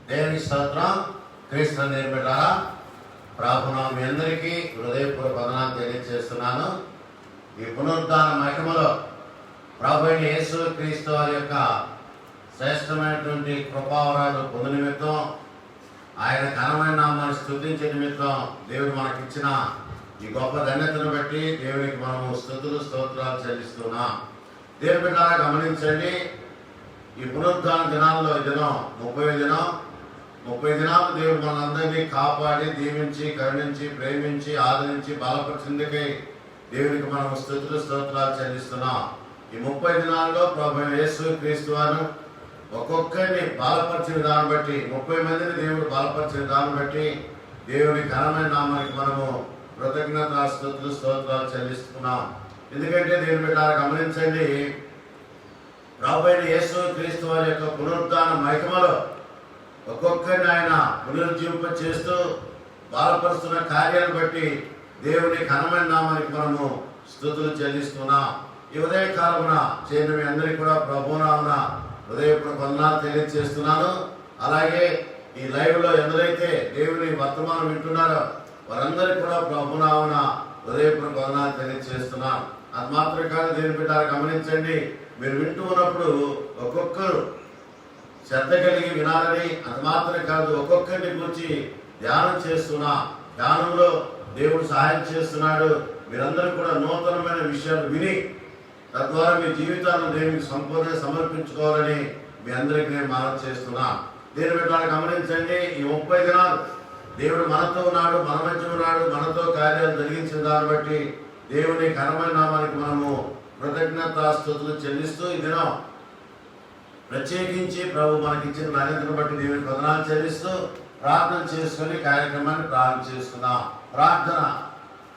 దేవుని స్తోత్రం. క్రీస్తు నిలబెట్టారా ప్రార్థన మీ అందరికీ హృదయపూర్వక వందనాలు తెలియజేస్తున్నాను. ఈ పునరుద్ధాన మహిమలో ప్రభు అయిన యేసు క్రీస్తు వారి యొక్క శ్రేష్టమైనటువంటి కృపావరాలు పొందు నిమిత్తం, ఆయన ఘనమైన నామాన్ని స్తుతించే నిమిత్తం దేవుడు మనకిచ్చిన ఈ గొప్ప ధన్యతను బట్టి దేవునికి మనము స్తుతులు స్తోత్రాలు చెల్లిస్తున్నాం. దేవుని బిడ్డలారా గమనించండి, ఈ పునరుద్ధాన దినాల్లో ఈ దినం 30 దినాలు దేవుడు మనందరినీ కాపాడి దీవించి కరుణించి ప్రేమించి ఆదరించి బలపరిచిందుకై దేవునికి మనం స్తుతులు స్తోత్రాలు చెల్లిస్తున్నాం. ఈ 30 దినాల్లో ప్రభు యేసు క్రీస్తు వారు ఒక్కొక్కరిని బలపరిచిన దాన్ని బట్టి 30 మందిని దేవుడు బలపరిచిన దాన్ని బట్టి దేవుని ఘనమైన నామానికి మనము కృతజ్ఞత స్తుతులు స్తోత్రాలు చెల్లిస్తున్నాం. ఎందుకంటే దేవుని బిడ్డలారా గమనించండి, ప్రభు అయిన యేసు క్రీస్తు వారి యొక్క పునరుద్ధాన మహిమలో ఒక్కొక్కరిని ఆయన పునరుజ్జీవింప చేస్తూ బలపరుస్తున్న కార్యాలను బట్టి దేవుని ఘనమైన నామానికి మనము స్తుతులు చెల్లిస్తున్నాం. ఈ ఉదయకాలమున చేరిన మీ అందరికీ కూడా ప్రభునామన హృదయపూర్వక వందనాలు తెలియజేస్తున్నాను. అలాగే ఈ లైవ్ లో ఎందరైతే దేవుని వర్తమానం వింటున్నారో వారందరికీ కూడా ప్రభునామన హృదయపూర్వక వందనాలు తెలియజేస్తున్నాం. అది మాత్రమే కాదు, దేవుని బిడ్డలారా గమనించండి, మీరు వింటూ ఉన్నప్పుడు ఒక్కొక్కరు శ్రద్ధ కలిగి వినాలని, అది మాత్రమే కాదు ఒక్కొక్కరిని గురించి ధ్యానం చేస్తున్నా, ధ్యానంలో దేవుడు సహాయం చేస్తున్నాడు. మీరందరూ కూడా నూతనమైన విషయాలు విని తద్వారా మీ జీవితాలను దేవునికి సంపూర్ణంగా సమర్పించుకోవాలని మీ అందరికీ నేను మనవి చేస్తున్నా. దేవుని బిడ్డలారా గమనించండి, ఈ 30 దినాలు దేవుడు మనతో ఉన్నాడు, మన మధ్య ఉన్నాడు, మనతో కార్యాలు జరిగించిన దాన్ని బట్టి దేవుని ఘనమైన నామానికి మనము కృతజ్ఞతాస్తుతులు చెల్లిస్తూ ఈ దినం ప్రత్యేకించి ప్రభు మనకిచ్చిన ధన్యతను బట్టి దేవునికి వందనాలు చెల్లిస్తూ ప్రార్థన చేసుకుని కార్యక్రమాన్ని ప్రారంభం చేసుకుందాం. ప్రార్థన.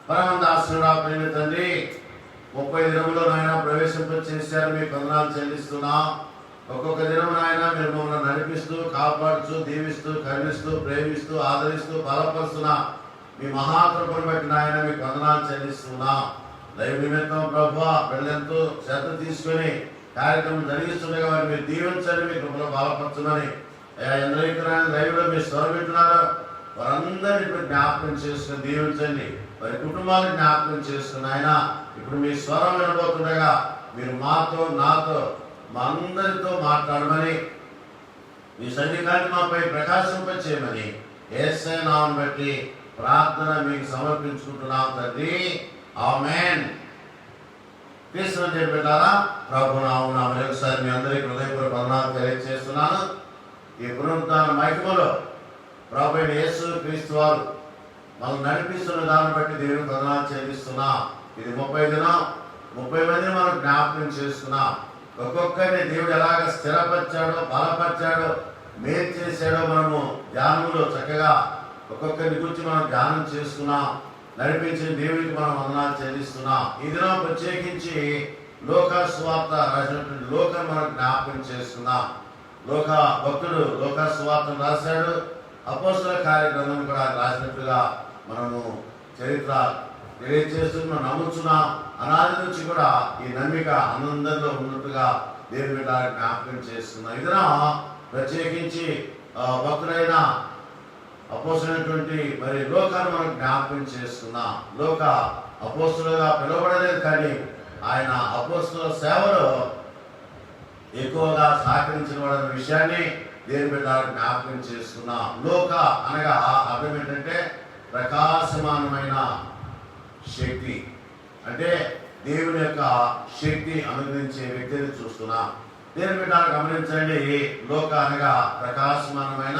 పరమందాసుడా ప్రేమ తండ్రి, 30 దినములో నాయన ప్రవేశింపచేశారు, మీకు వందనాలు చెల్లిస్తున్నాం. ఒక్కొక్క దినం నాయన మీరు మమ్మల్ని నడిపిస్తూ కాపాడుతూ దీవిస్తూ కరుణిస్తూ ప్రేమిస్తూ ఆదరిస్తూ బలపరుస్తున్నా మీ మహాకృపను బట్టి నాయన మీకు వందనాలు చెల్లిస్తున్నాం. దైవ నిమిత్తం ప్రభు పిల్లలెంతో శ్రద్ధ తీసుకొని కార్యక్రమం జరిగిస్తుండగా వారిని మీరు దీవించండి, మీ కృపలో బలపరచుమని ఎందరైతే దైవంలో మీరు స్వరం వింటున్నారో వారందరినీ ఇప్పుడు జ్ఞాపకం చేసుకుని దీవించండి. వారి కుటుంబాలను జ్ఞాపకం చేసుకుని ఆయన ఇప్పుడు మీ స్వరం వినబోతుండగా మీరు మాతో నాతో మా అందరితో మాట్లాడమని, మీ సన్నిధాన్ని మాపై ప్రకాశింపచేయమని యేసయ్య నామమును బట్టి ప్రార్థన మీకు సమర్పించుకుంటున్నాం తండ్రి. ఆమేన్. క్రీస్తు పెట్టారా ప్రభు నామమున మరొకసారి మీ అందరికీ హృదయపూర్వక వందనాలు తెలియజేస్తున్నాను. ఈ పునరుద్ధాన మహిమలో ప్రభు అయిన యేసు క్రీస్తు వారు మనం నడిపిస్తున్న దాన్ని బట్టి దేవునికి వందనాలు చెల్లిస్తున్నాం. ఇది 30 దినం, 30 మందిని మనం జ్ఞాపకం చేసుకున్నాం. ఒక్కొక్కరిని దేవుడు ఎలాగ స్థిరపరిచాడో బలపరిచాడో మేలు చేశాడో మనము ధ్యానంలో చక్కగా ఒక్కొక్కరిని గురించి మనం ధ్యానం చేసుకున్నాం. నడిపించిన దేవునికి మనం వందనాలు చెల్లిస్తున్నాం. ఈ దినం ప్రత్యేకించి లోకా సువార్త రాసినటువంటి లోకను మనం జ్ఞాపకం చేసుకున్నాం. లోక భక్తుడు లోకా సువార్తను రాశాడు, అపోస్తల కార్యగ్రంథం కూడా రాసినట్టుగా మనము చరిత్ర తెలియజేస్తున్నాం, నమ్ముచున్నాం. అనాది నుంచి కూడా ఈ నమ్మిక ఆనందంలో ఉన్నట్టుగా దేవుని బిడ్డ జ్ఞాపకం చేస్తున్నాం. ఈ దినం ప్రత్యేకించి భక్తుడైన అపోస్తులైనటువంటి మరి లోకాన్ని మనం జ్ఞాపకం చేస్తున్నాం. లోక అపోస్తులుగా పిలువబడలేదు, కానీ ఆయన అపోస్తుల సేవలో ఎక్కువగా సహకరించిన వాడన్న విషయాన్ని దేవుని బిడ్డ జ్ఞాపకం చేస్తున్నాం. లోక అనగా అర్థం ఏంటంటే ప్రకాశమానమైన శక్తి, అంటే దేవుని యొక్క శక్తి అనుగ్రహించే వ్యక్తిని చూస్తున్నాం. దేవుని బిడ్డ గమనించండి, లోక అనగా ప్రకాశమానమైన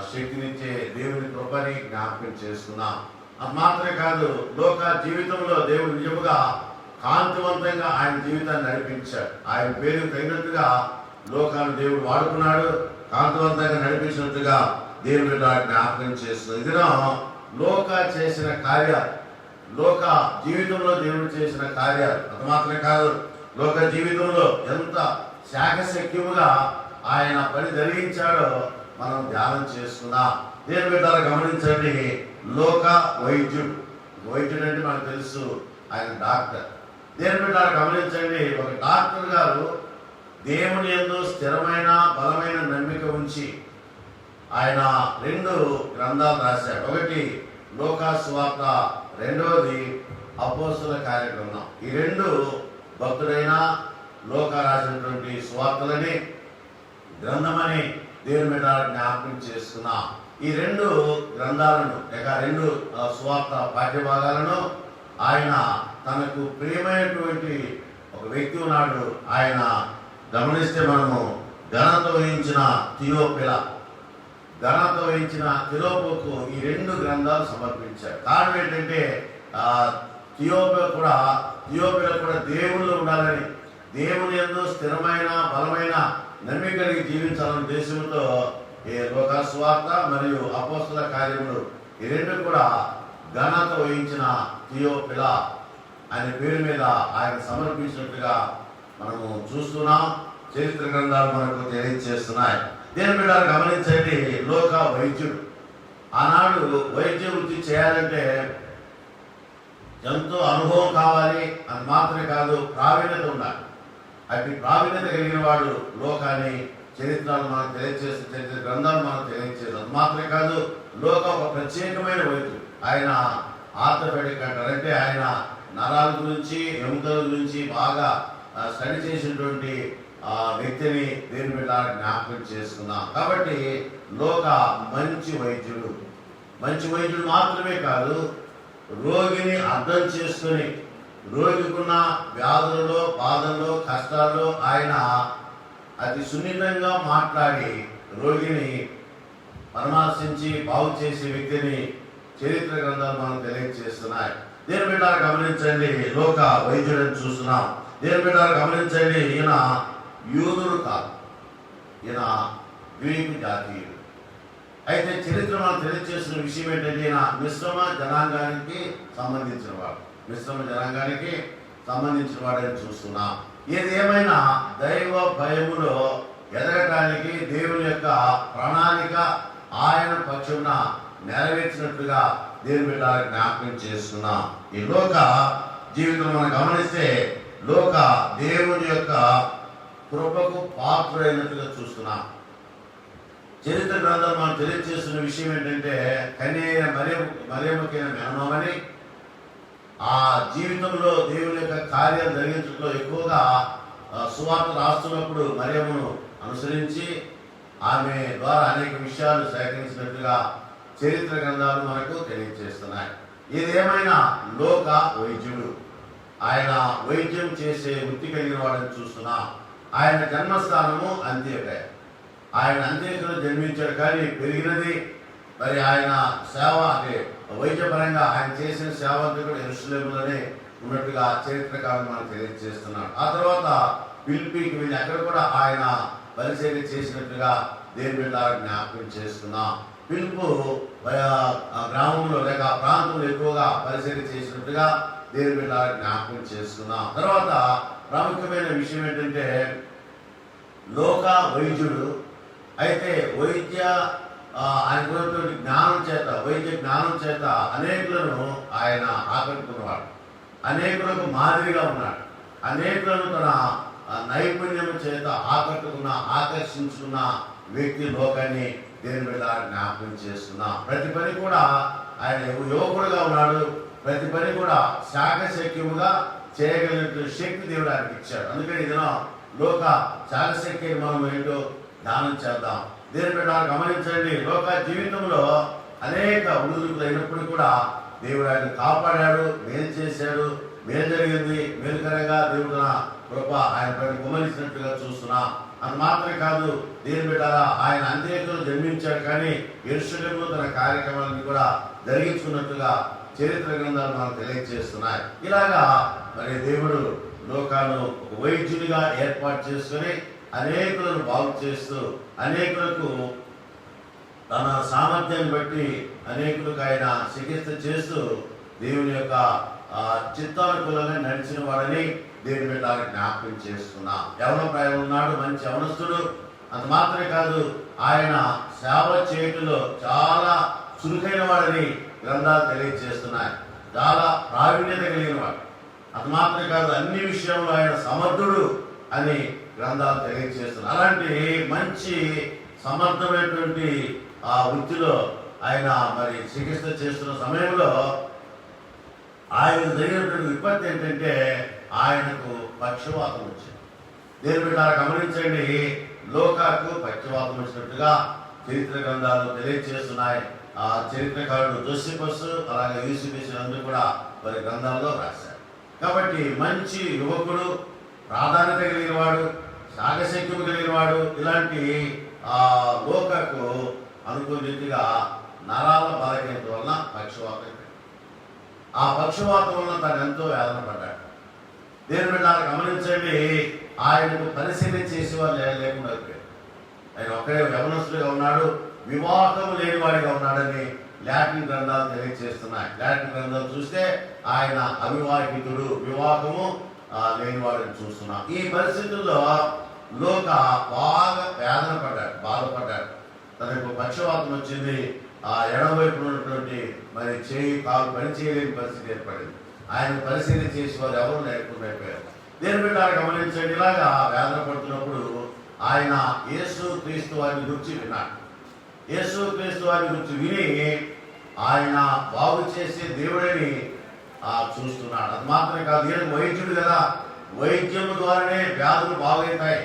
శక్తినిచ్చే దేవుని కృపని జ్ఞాపకం చేస్తున్నాం. అది మాత్రమే కాదు, లోక జీవితంలో దేవుడు నిజముగా కాంతివంతంగా ఆయన జీవితాన్ని నడిపించాడు. ఆయన పేరు తగినట్టుగా లోకాన్ని దేవుడు వాడుకున్నాడు, కాంతివంతంగా నడిపించినట్టుగా దేవుని జ్ఞాపకం చేస్తుంది. ఇది లోక చేసిన కార్యాలు, లోక జీవితంలో దేవుడు చేసిన కార్యాలు. అది మాత్రమే కాదు, లోక జీవితంలో ఎంత శాఖశక్యముగా ఆయన పని జరిగించాడో మనం ధ్యానం చేసుకున్నాం. దేవుని బిడ్డలారా గమనించండి, లోక వైద్యుడు, వైద్యుడు అంటే మనకు తెలుసు ఆయన డాక్టర్. దేవుని బిడ్డలారా గమనించండి, ఒక డాక్టర్ గారు దేవుని యందు స్థిరమైన బలమైన నమ్మిక ఉంచి ఆయన 2 గ్రంథాలు రాశాడు. ఒకటి లూకా సువార్త, రెండవది అపోస్తలుల కార్యగ్రంథం. ఈ 2 భక్తుడైన లూకా రాసినటువంటి సువార్తలని గ్రంథమని దేవుని మీద జ్ఞాపకం చేసుకున్నా. ఈ 2 గ్రంథాలను లేక 2 సువార్త పాఠ్యభాగాలను ఆయన తనకు ప్రియమైనటువంటి ఒక వ్యక్తి ఉన్నాడు. ఆయన గమనిస్తే మనము ఘనత వహించిన తిలోపుకు ఈ 2 గ్రంథాలు సమర్పించారు. కారణం ఏంటంటే తియోపిలో కూడా దేవుళ్ళు ఉండాలని, దేవుని యందు స్థిరమైన బలమైన నమ్మిక కలిగి జీవించాలనే ఉద్దేశంతో ఈ లూకా సువార్త మరియు అపోస్తలుల కార్యములు ఈ 2 కూడా ఘనత వహించిన తియోపిలా అనే పేరు మీద ఆయన సమర్పించినట్టుగా మనము చూస్తున్నాం. చరిత్ర గ్రంథాలు మనకు తెలియజేస్తున్నాయి. దీని మీద గమనించండి, లోక వైద్యుడు. ఆనాడు వైద్య వృత్తి చేయాలంటే ఎంతో అనుభవం కావాలి, అది మాత్రమే కాదు, ప్రావీణ్యత ఉండాలి. అటు ప్రావీణ్యత కలిగిన వాడు లోకాన్ని చరిత్రలు మనకు తెలియజేస్తే, చరిత్ర గ్రంథాలు మనకు తెలియజేస్తుంది. అది మాత్రమే కాదు, లోక ఒక ప్రత్యేకమైన వైద్యుడు. ఆయన ఆర్థోపెడిక్ అంటారు, అంటే ఆయన నరాల గురించి ఎముకల గురించి బాగా స్టడీ చేసినటువంటి వ్యక్తిని దేని మీద జ్ఞాపకం చేసుకున్నాం. కాబట్టి లోక మంచి వైద్యుడు మాత్రమే కాదు, రోగిని అర్థం చేసుకుని రోగికున్న వ్యాధులలో, బాధల్లో, కష్టాల్లో ఆయన అతి సున్నితంగా మాట్లాడి రోగిని పరామర్శించి బాగు చేసే వ్యక్తిని చరిత్ర గ్రంథాలు మనం తెలియజేస్తున్నాయి. దేని బిడ్డ గమనించండి, లోక వైద్యుడిని చూస్తున్నాం. దేని బిడ్డ గమనించండి, ఈయన యూదుడు కాదు, ఈయన గ్రీకు జాతీయుడు. అయితే చరిత్ర మనం తెలియజేస్తున్న విషయం ఏంటంటే ఈయన మిశ్రమ జనాంగానికి సంబంధించిన వాడని చూస్తున్నాం. ఏది ఏమైనా దైవ భయములో ఎదగటానికి దేవుని యొక్క ప్రణాళిక ఆయన పక్షమున నెరవేర్చినట్లుగా దేవుని బిడ్డ జ్ఞాపకం చేస్తున్నాం. ఈ లోక జీవితం మనం గమనిస్తే లోక దేవుని యొక్క కృపకు పాత్రుడైనట్టుగా చూస్తున్నాం. చరిత్ర గ్రంథాలు మనం తెలియజేస్తున్న విషయం ఏంటంటే కన్యైన మరియమ్మకైన మేనమామని ఆ జీవితంలో దేవుని యొక్క కార్యాలు జరిగించడంలో ఎక్కువగా సువార్త రాస్తున్నప్పుడు మరియమ్మను అనుసరించి ఆమె ద్వారా అనేక విషయాలు సేకరించినట్టుగా చరిత్ర గ్రంథాలు మనకు తెలియజేస్తున్నాయి. ఏదేమైనా లోక వైద్యుడు, ఆయన వైద్యం చేసే వృత్తి కలిగిన వాడని చూస్తున్నాం. ఆయన జన్మస్థానము అంత్యోదయ. ఆయన అంత్యోదయలో జన్మించాడు, కానీ పెరిగినది మరి ఆయన సేవ అంటే వైద్యపరంగా ఆయన చేసిన సేవ అంతా కూడా యెరూషలేములోనే ఉన్నట్టుగా చరిత్రకారులు మనకు తెలియజేస్తున్నాడు. ఆ తర్వాత ఫిలిప్పీకి వెళ్ళి అక్కడ కూడా ఆయన పరిచర్య చేసినట్టుగా దేవుని బిడ్డ జ్ఞాపకం చేస్తున్నాం. ఫిలిప్పు గ్రామంలో లేక ప్రాంతంలో ఎక్కువగా పరిచర్య చేసినట్టుగా దేవుని బిడ్డ జ్ఞాపకం చేసుకున్నాం. తర్వాత ప్రాముఖ్యమైన విషయం ఏంటంటే లోక వైద్యుడు అయితే ఆయన వైద్య జ్ఞానం చేత అనేకులను ఆయన ఆకట్టుకున్నవాడు, అనేకులకు మాదిరిగా ఉన్నాడు, అనేకులను తన నైపుణ్యం చేత ఆకర్షించుకున్న వ్యక్తి లోకాన్ని దేవుని బిడ్డ జ్ఞాపకం చేసుకున్నాం. ప్రతి పని కూడా ఆయన యువకుడుగా ఉన్నాడు, ప్రతి పని కూడా శాఖశక్యముగా చేయగలిగిన శక్తి దేవుడు ఆయనకి ఇచ్చాడు. అందుకని ఇదిన లోక శాఖశక్తిని మనం ఏంటో ధ్యానం చేద్దాం. దేవుని బిడ్డ గమనించండి, లోక జీవితంలో అనేక ఉడుదుడుకులు అయినప్పుడు కూడా దేవుడు ఆయన కాపాడాడు, మేలు చేశాడు, మేలు జరిగింది, మేలుకరంగా దేవుడు కృప ఆయన పైన కుమరించినట్టుగా చూస్తున్నాం. అది మాత్రమే కాదు, దేవుని బిడ్డ ఆయన అంత్యలో జన్మించాడు, కానీ యెరూషలేములో తన కార్యక్రమాలను కూడా జరిగించుకున్నట్టుగా చరిత్ర గ్రంథాలు మనకు తెలియజేస్తున్నాయి. ఇలాగా మరి దేవుడు లోకాలను ఒక వైద్యునిగా ఏర్పాటు చేసుకుని అనేకులను బాగు చేస్తూ అనేకులకు తన సామర్థ్యాన్ని బట్టి అనేకులకు ఆయన చికిత్స చేస్తూ దేవుని యొక్క చిత్తానుకూలంగా నడిచిన వాడని దేవుని బిడ్డ జ్ఞాపకం చేస్తున్నా. యవన ప్రాయం ఉన్నాడు, మంచి యవనస్తుడు. అంత మాత్రమే కాదు, ఆయన సేవ చేయటంలో చాలా చురుకైన వాడని గ్రంథాలు తెలియజేస్తున్నాయి. చాలా ప్రావీణ్యత కలిగిన వాడు. అది మాత్రమే కాదు, అన్ని విషయంలో ఆయన సమర్థుడు అని గ్రంథాలు తెలియజేస్తున్నాయి. అలాంటి మంచి సమర్థమైనటువంటి ఆ వృత్తిలో ఆయన మరి చికిత్స చేస్తున్న సమయంలో ఆయన జరిగినటువంటి విపత్తి ఏంటంటే ఆయనకు పక్షవాతం వచ్చింది. దేని బిడ్డలారా గమనించండి, లోకాకు పక్షవాతం వచ్చినట్టుగా చరిత్ర గ్రంథాలు తెలియజేస్తున్నాయి. ఆ చరిత్రకారుడు జోసిఫస్ అలాగే యూసిఫిస్ అందరూ కూడా వారి గ్రంథాల్లో రాశారు. కాబట్టి మంచి యువకుడు, ప్రాధాన్యత కలిగిన వాడు, సాగశక్యము కలిగిన వాడు, ఇలాంటి లోకకు అనుకున్న రీతిగా నరాల బలహీనత వలన పక్షవాతం, ఆ పక్షవాతం వలన తను ఎంతో వేదన పడ్డాడు. దేవుని బిడ్డలారా గమనించండి, ఆయనకు పరిశీలన చేసేవారు లేకుండా అయిపోయారు. ఆయన ఒక్కడే యవనస్తుడిగా ఉన్నాడు, వివాహము లేనివాడిగా ఉన్నాడని లాటిన్ గ్రంథాలు తెలియజేస్తున్నాయి. లాటిన్ గ్రంథాలు చూస్తే ఆయన అవివాహితుడు, వివాహము లేనివాడని చూస్తున్నాం. ఈ పరిస్థితుల్లో లోక బాగా వేదన పడ్డాడు, బాధపడ్డాడు. తనకు పక్షవాతం వచ్చింది. ఆ ఎడమవైపు ఉన్నటువంటి మరి చేయి కాలు పని చేయలేని పరిస్థితి ఏర్పడింది. ఆయన పరిశీలన చేసి వారు ఎవరు లేకుండా అయిపోయారు. దేని బిడ్డలారా గమనించండి, ఇలాగా వేదన పడుతున్నప్పుడు ఆయన యేసు క్రీస్తు వారిని గురించి విన్నాడు. యేసు క్రీస్తు వారిని గురించి విని ఆయన బాగు చేసే దేవుడిని చూస్తున్నాడు. అది మాత్రమే కాదు, ఈయన వైద్యుడు కదా, వైద్యం ద్వారానే వ్యాధులు బాగవుతాయి,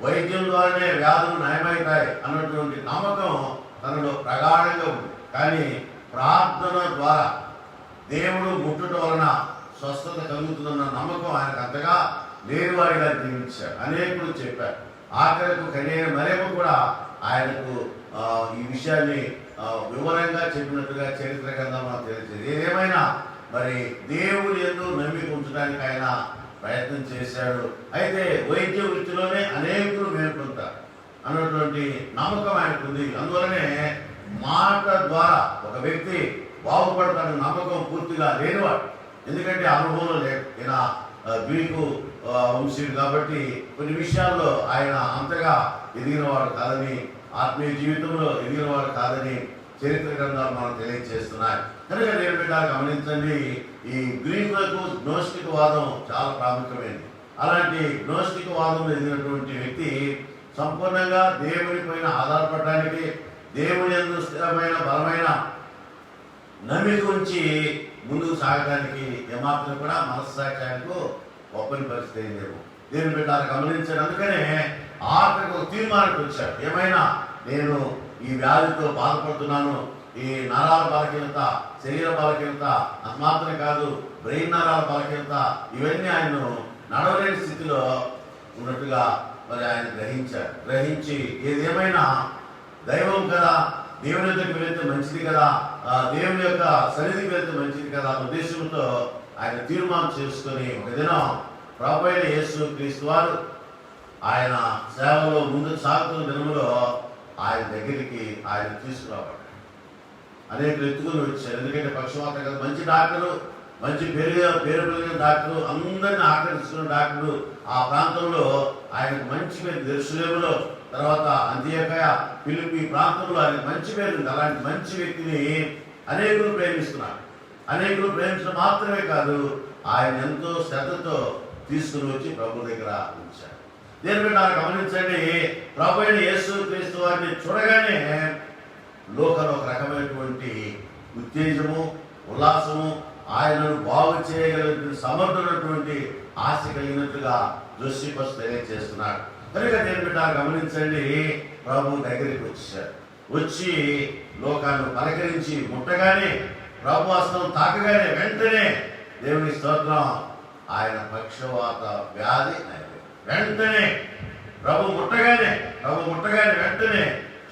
వైద్యం ద్వారానే వ్యాధులు నయమవుతాయి అన్నటువంటి నమ్మకం తనలో ప్రగాఢంగా ఉంది. కానీ ప్రార్థన ద్వారా దేవుడు ముట్టడం వలన స్వస్థత కలుగుతుందన్న నమ్మకం ఆయనకు అంతగా లేనివాడిగా జీవించారు. అనేకులు చెప్పారు. ఆఖరకు కనీన మరేమో కూడా ఆయనకు ఈ విషయాన్ని వివరంగా చెప్పినట్టుగా చరిత్ర గ్రంథం మనకు తెలిసింది. ఏదేమైనా మరి దేవుడు యందు నమ్మిక ఉంచడానికి ఆయన ప్రయత్నం చేశాడు. అయితే వైద్య వృత్తిలోనే అనేకులు మేల్కొంటారు అన్నటువంటి నమ్మకం ఆయనకు ఉంది. అందువలనే మాట ద్వారా ఒక వ్యక్తి బాగుపడతాడన్న నమ్మకం పూర్తిగా లేనివాడు. ఎందుకంటే అనుభవం లేదు. ఈయన గ్రీకు వంశీయుడు కాబట్టి కొన్ని విషయాల్లో ఆయన అంతగా ఎదిగినవాడు కాదని, ఆత్మీయ జీవితంలో ఎదిగినవాడు కాదని చరిత్ర గ్రంథాలు మనం తెలియజేస్తున్నాయి. కనుక నేను బిడ్డలారా గమనించండి, ఈ గ్రీకులకు గ్నోస్టిక్ వాదం చాలా ప్రాముఖ్యమైనది. అలాంటి గ్నోస్టిక్ వాదంలో ఎదిగినటువంటి వ్యక్తి సంపూర్ణంగా దేవుని పైన ఆధారపడడానికి, దేవుని యందు స్థిరమైన బలమైన నమ్మిక ఉంచి ముందుకు సాగడానికి ఏమాత్రం కూడా మనస్సాక్షానికి ఒప్పని పరిస్థితి ఏం లేవు. దేవుని బిడ్డలారా గమనించారు. అందుకనే ఆఖరికి ఒక తీర్మానానికి వచ్చాడు. ఏమైనా నేను ఈ వ్యాధితో బాధపడుతున్నాను, ఈ నరాల బలహీనత, శరీర బలహీనత, అది మాత్రమే కాదు బ్రెయిన్ నరాల బలహీనత, ఇవన్నీ ఆయన్ను నడవలేని స్థితిలో ఉన్నట్టుగా మరి ఆయన గ్రహించి ఏదేమైనా దైవం కదా, దేవుని దగ్గరికి వెళ్తే మంచిది కదా, దేవుని యొక్క సన్నిధికి వెళ్తే మంచిది కదా అన్న ఉద్దేశంతో ఆయన తీర్మానం చేసుకొని ఒక దినం ప్రభువైన యేసు క్రీస్తు వారు ఆయన సేవలో ముందుకు సాగుతున్న దినంలో ఆయన దగ్గరికి ఆయన తీసుకురాబడ్డాడు. అనేక ఎత్తుకుని వచ్చారు. ఎందుకంటే పక్షవాతం కదా, మంచి డాక్టరు, మంచి పేరు కలిగిన డాక్టరు, అందరినీ ఆకర్షిస్తున్న డాక్టరు. ఆ ప్రాంతంలో ఆయనకు మంచి పేరు, యెరూషలేములో, తర్వాత అంతియోకయ, ఫిలిప్పీ ప్రాంతంలో ఆయనకు మంచి పేరు ఉంది. అలాంటి మంచి వ్యక్తిని అనేకులు ప్రేమిస్తున్నారు. అనేకులు ప్రేమించడం మాత్రమే కాదు, ఆయన ఎంతో శ్రద్ధతో తీసుకుని వచ్చి ప్రభు దగ్గర ఉంచారు. దేని బిడ్డలారా గమనించండి, ప్రభు అయిన యేసు క్రీస్తు వారిని చూడగానే లోకంలో ఒక రకమైనటువంటి ఉత్తేజము, ఉల్లాసము, ఆయనను బాగు చేయగలిగిన సమర్థున్నటువంటి ఆశ కలిగినట్టుగా జోసిఫస్ తెలియజేస్తున్నాడు. కనుక దేని బిడ్డలారా గమనించండి, ప్రభు దగ్గరికి వచ్చారు. వచ్చి లోకాన్ని పలకరించి ముట్టగానే, ప్రభు హస్తం తాకగానే వెంటనే దేవుని స్తోత్రం, ఆయన పక్షవాత వ్యాధి వెంటనే ప్రభు ముట్టగానే వెంటనే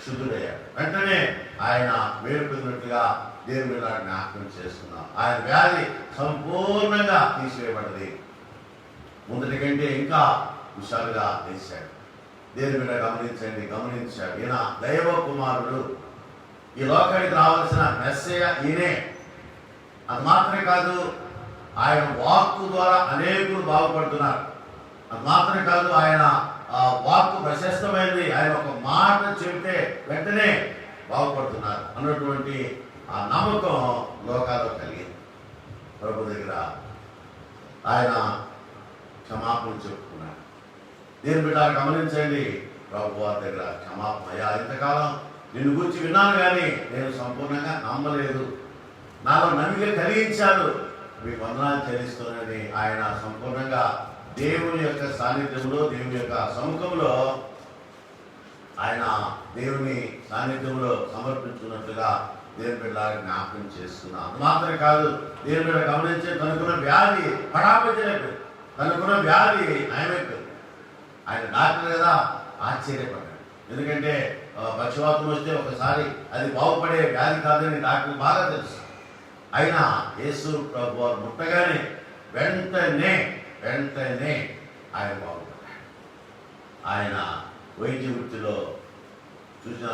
శుద్ధుడయ్యాడు. వెంటనే ఆయన వేడుకున్నట్టుగా దేవుని జ్ఞాపకం చేస్తున్నాం. ఆయన వ్యాధి సంపూర్ణంగా తీసివేయబడింది. ముందటి కంటే ఇంకా విశాలుగా వేశాడు. దేవుని మీద గమనించాడు. ఈయన దైవ కుమారుడు, ఈ లోకానికి రావాల్సిన మెస్సయ్య ఈయనే. అది మాత్రమే కాదు, ఆయన వాక్కు ద్వారా అనేకులు బాగుపడుతున్నారు. అది మాత్రమే కాదు, ఆయన వాక్కు ప్రశస్తమైనది. ఆయన ఒక మాట చెబితే వెంటనే బాగుపడుతున్నారు అన్నటువంటి ఆ నమ్మకం లోకాల్లో కలిగింది. ప్రభు దగ్గర ఆయన క్షమాపణ చెప్పుకున్నాడు. దీని బిడ్డ గమనించండి, ప్రభు వారి దగ్గర క్షమాపణ. అయ్యా, ఇంతకాలం నిన్ను గురించి విన్నాను కానీ నేను సంపూర్ణంగా నమ్మలేదు. నాలో నమ్మిక కలిగించాడు, మీకు వందనాలు చెల్లిస్తున్నానని ఆయన సంపూర్ణంగా దేవుని యొక్క సాన్నిధ్యంలో, దేవుని యొక్క సముఖంలో ఆయన దేవుని సాన్నిధ్యంలో సమర్పించున్నట్లుగా దేవుని బిడ్డలాగా జ్ఞాపకం చేస్తున్నాను. మాత్రమే కాదు, దేవుని బిడ్డ గమనించే తనకున్న వ్యాధి పడాపడినట్టు, తనకున్న వ్యాధి నయమైపోయింది. ఆయన డాక్టర్ కదా, ఆశ్చర్యపడ్డాడు. ఎందుకంటే పక్షవాతం వస్తే ఒకసారి అది బాగుపడే వ్యాధి కాదని డాక్టర్ బాగా తెలుసు. అయినా యేసు ప్రభు వారు ముట్టగానే వెంటనే ఆయన బాగుపడ్డాడు. ఆయన వైద్య వృత్తిలో చూసిన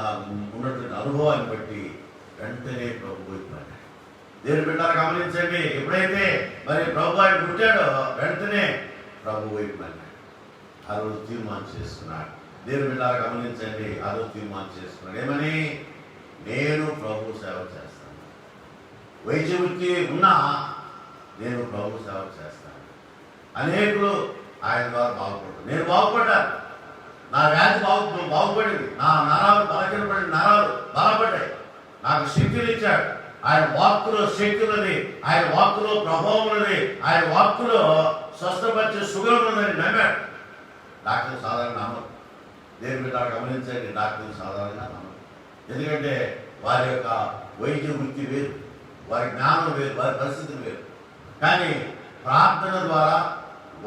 ఉన్నటువంటి అనుభవాన్ని బట్టి వెంటనే ప్రభు పోయిపడ్డాడు. దేవుని బిడ్డలు గమనించండి, ఎప్పుడైతే మరి ప్రభు ఆయన పుట్టాడో వెంటనే ప్రభు పోయిపడ్డాడు. ఆ రోజు తీర్మానం చేసుకున్నాడు. దేవుని బిడ్డలు గమనించండి, ఆ రోజు తీర్మానం చేసుకున్నాడు. ఏమని? నేను ప్రభు సేవ చేస్తాను. వైద్య వృత్తి ఉన్నా నేను ప్రభు సేవ చేస్తాను. అనేకులు ఆయన ద్వారా బాగుపడ్డారు. నేను బాగుపడ్డాను. నా వ్యాధి బాగుపడింది. నా నరాలు బలహీనపడిన నరాలు బలపడ్డాయి. నాకు శక్తిని ఇచ్చాడు. ఆయన వాక్కులో శక్తి ఉన్నది, ఆయన వాక్కులో ప్రభావం ఉన్నది, ఆయన వాక్కులో స్వస్థపరిచే సుగం ఉన్నదని నమ్మాడు. డాక్టర్ సాధారణ నమ్మరు. దేవుని బిడ్డలు గమనించండి, డాక్టర్ సాధారణంగా నమ్మరు. ఎందుకంటే వారి యొక్క వైద్య వృత్తి వేరు, వారి జ్ఞానం వేరు, వారి పరిస్థితులు వేరు. కానీ ప్రార్థన ద్వారా,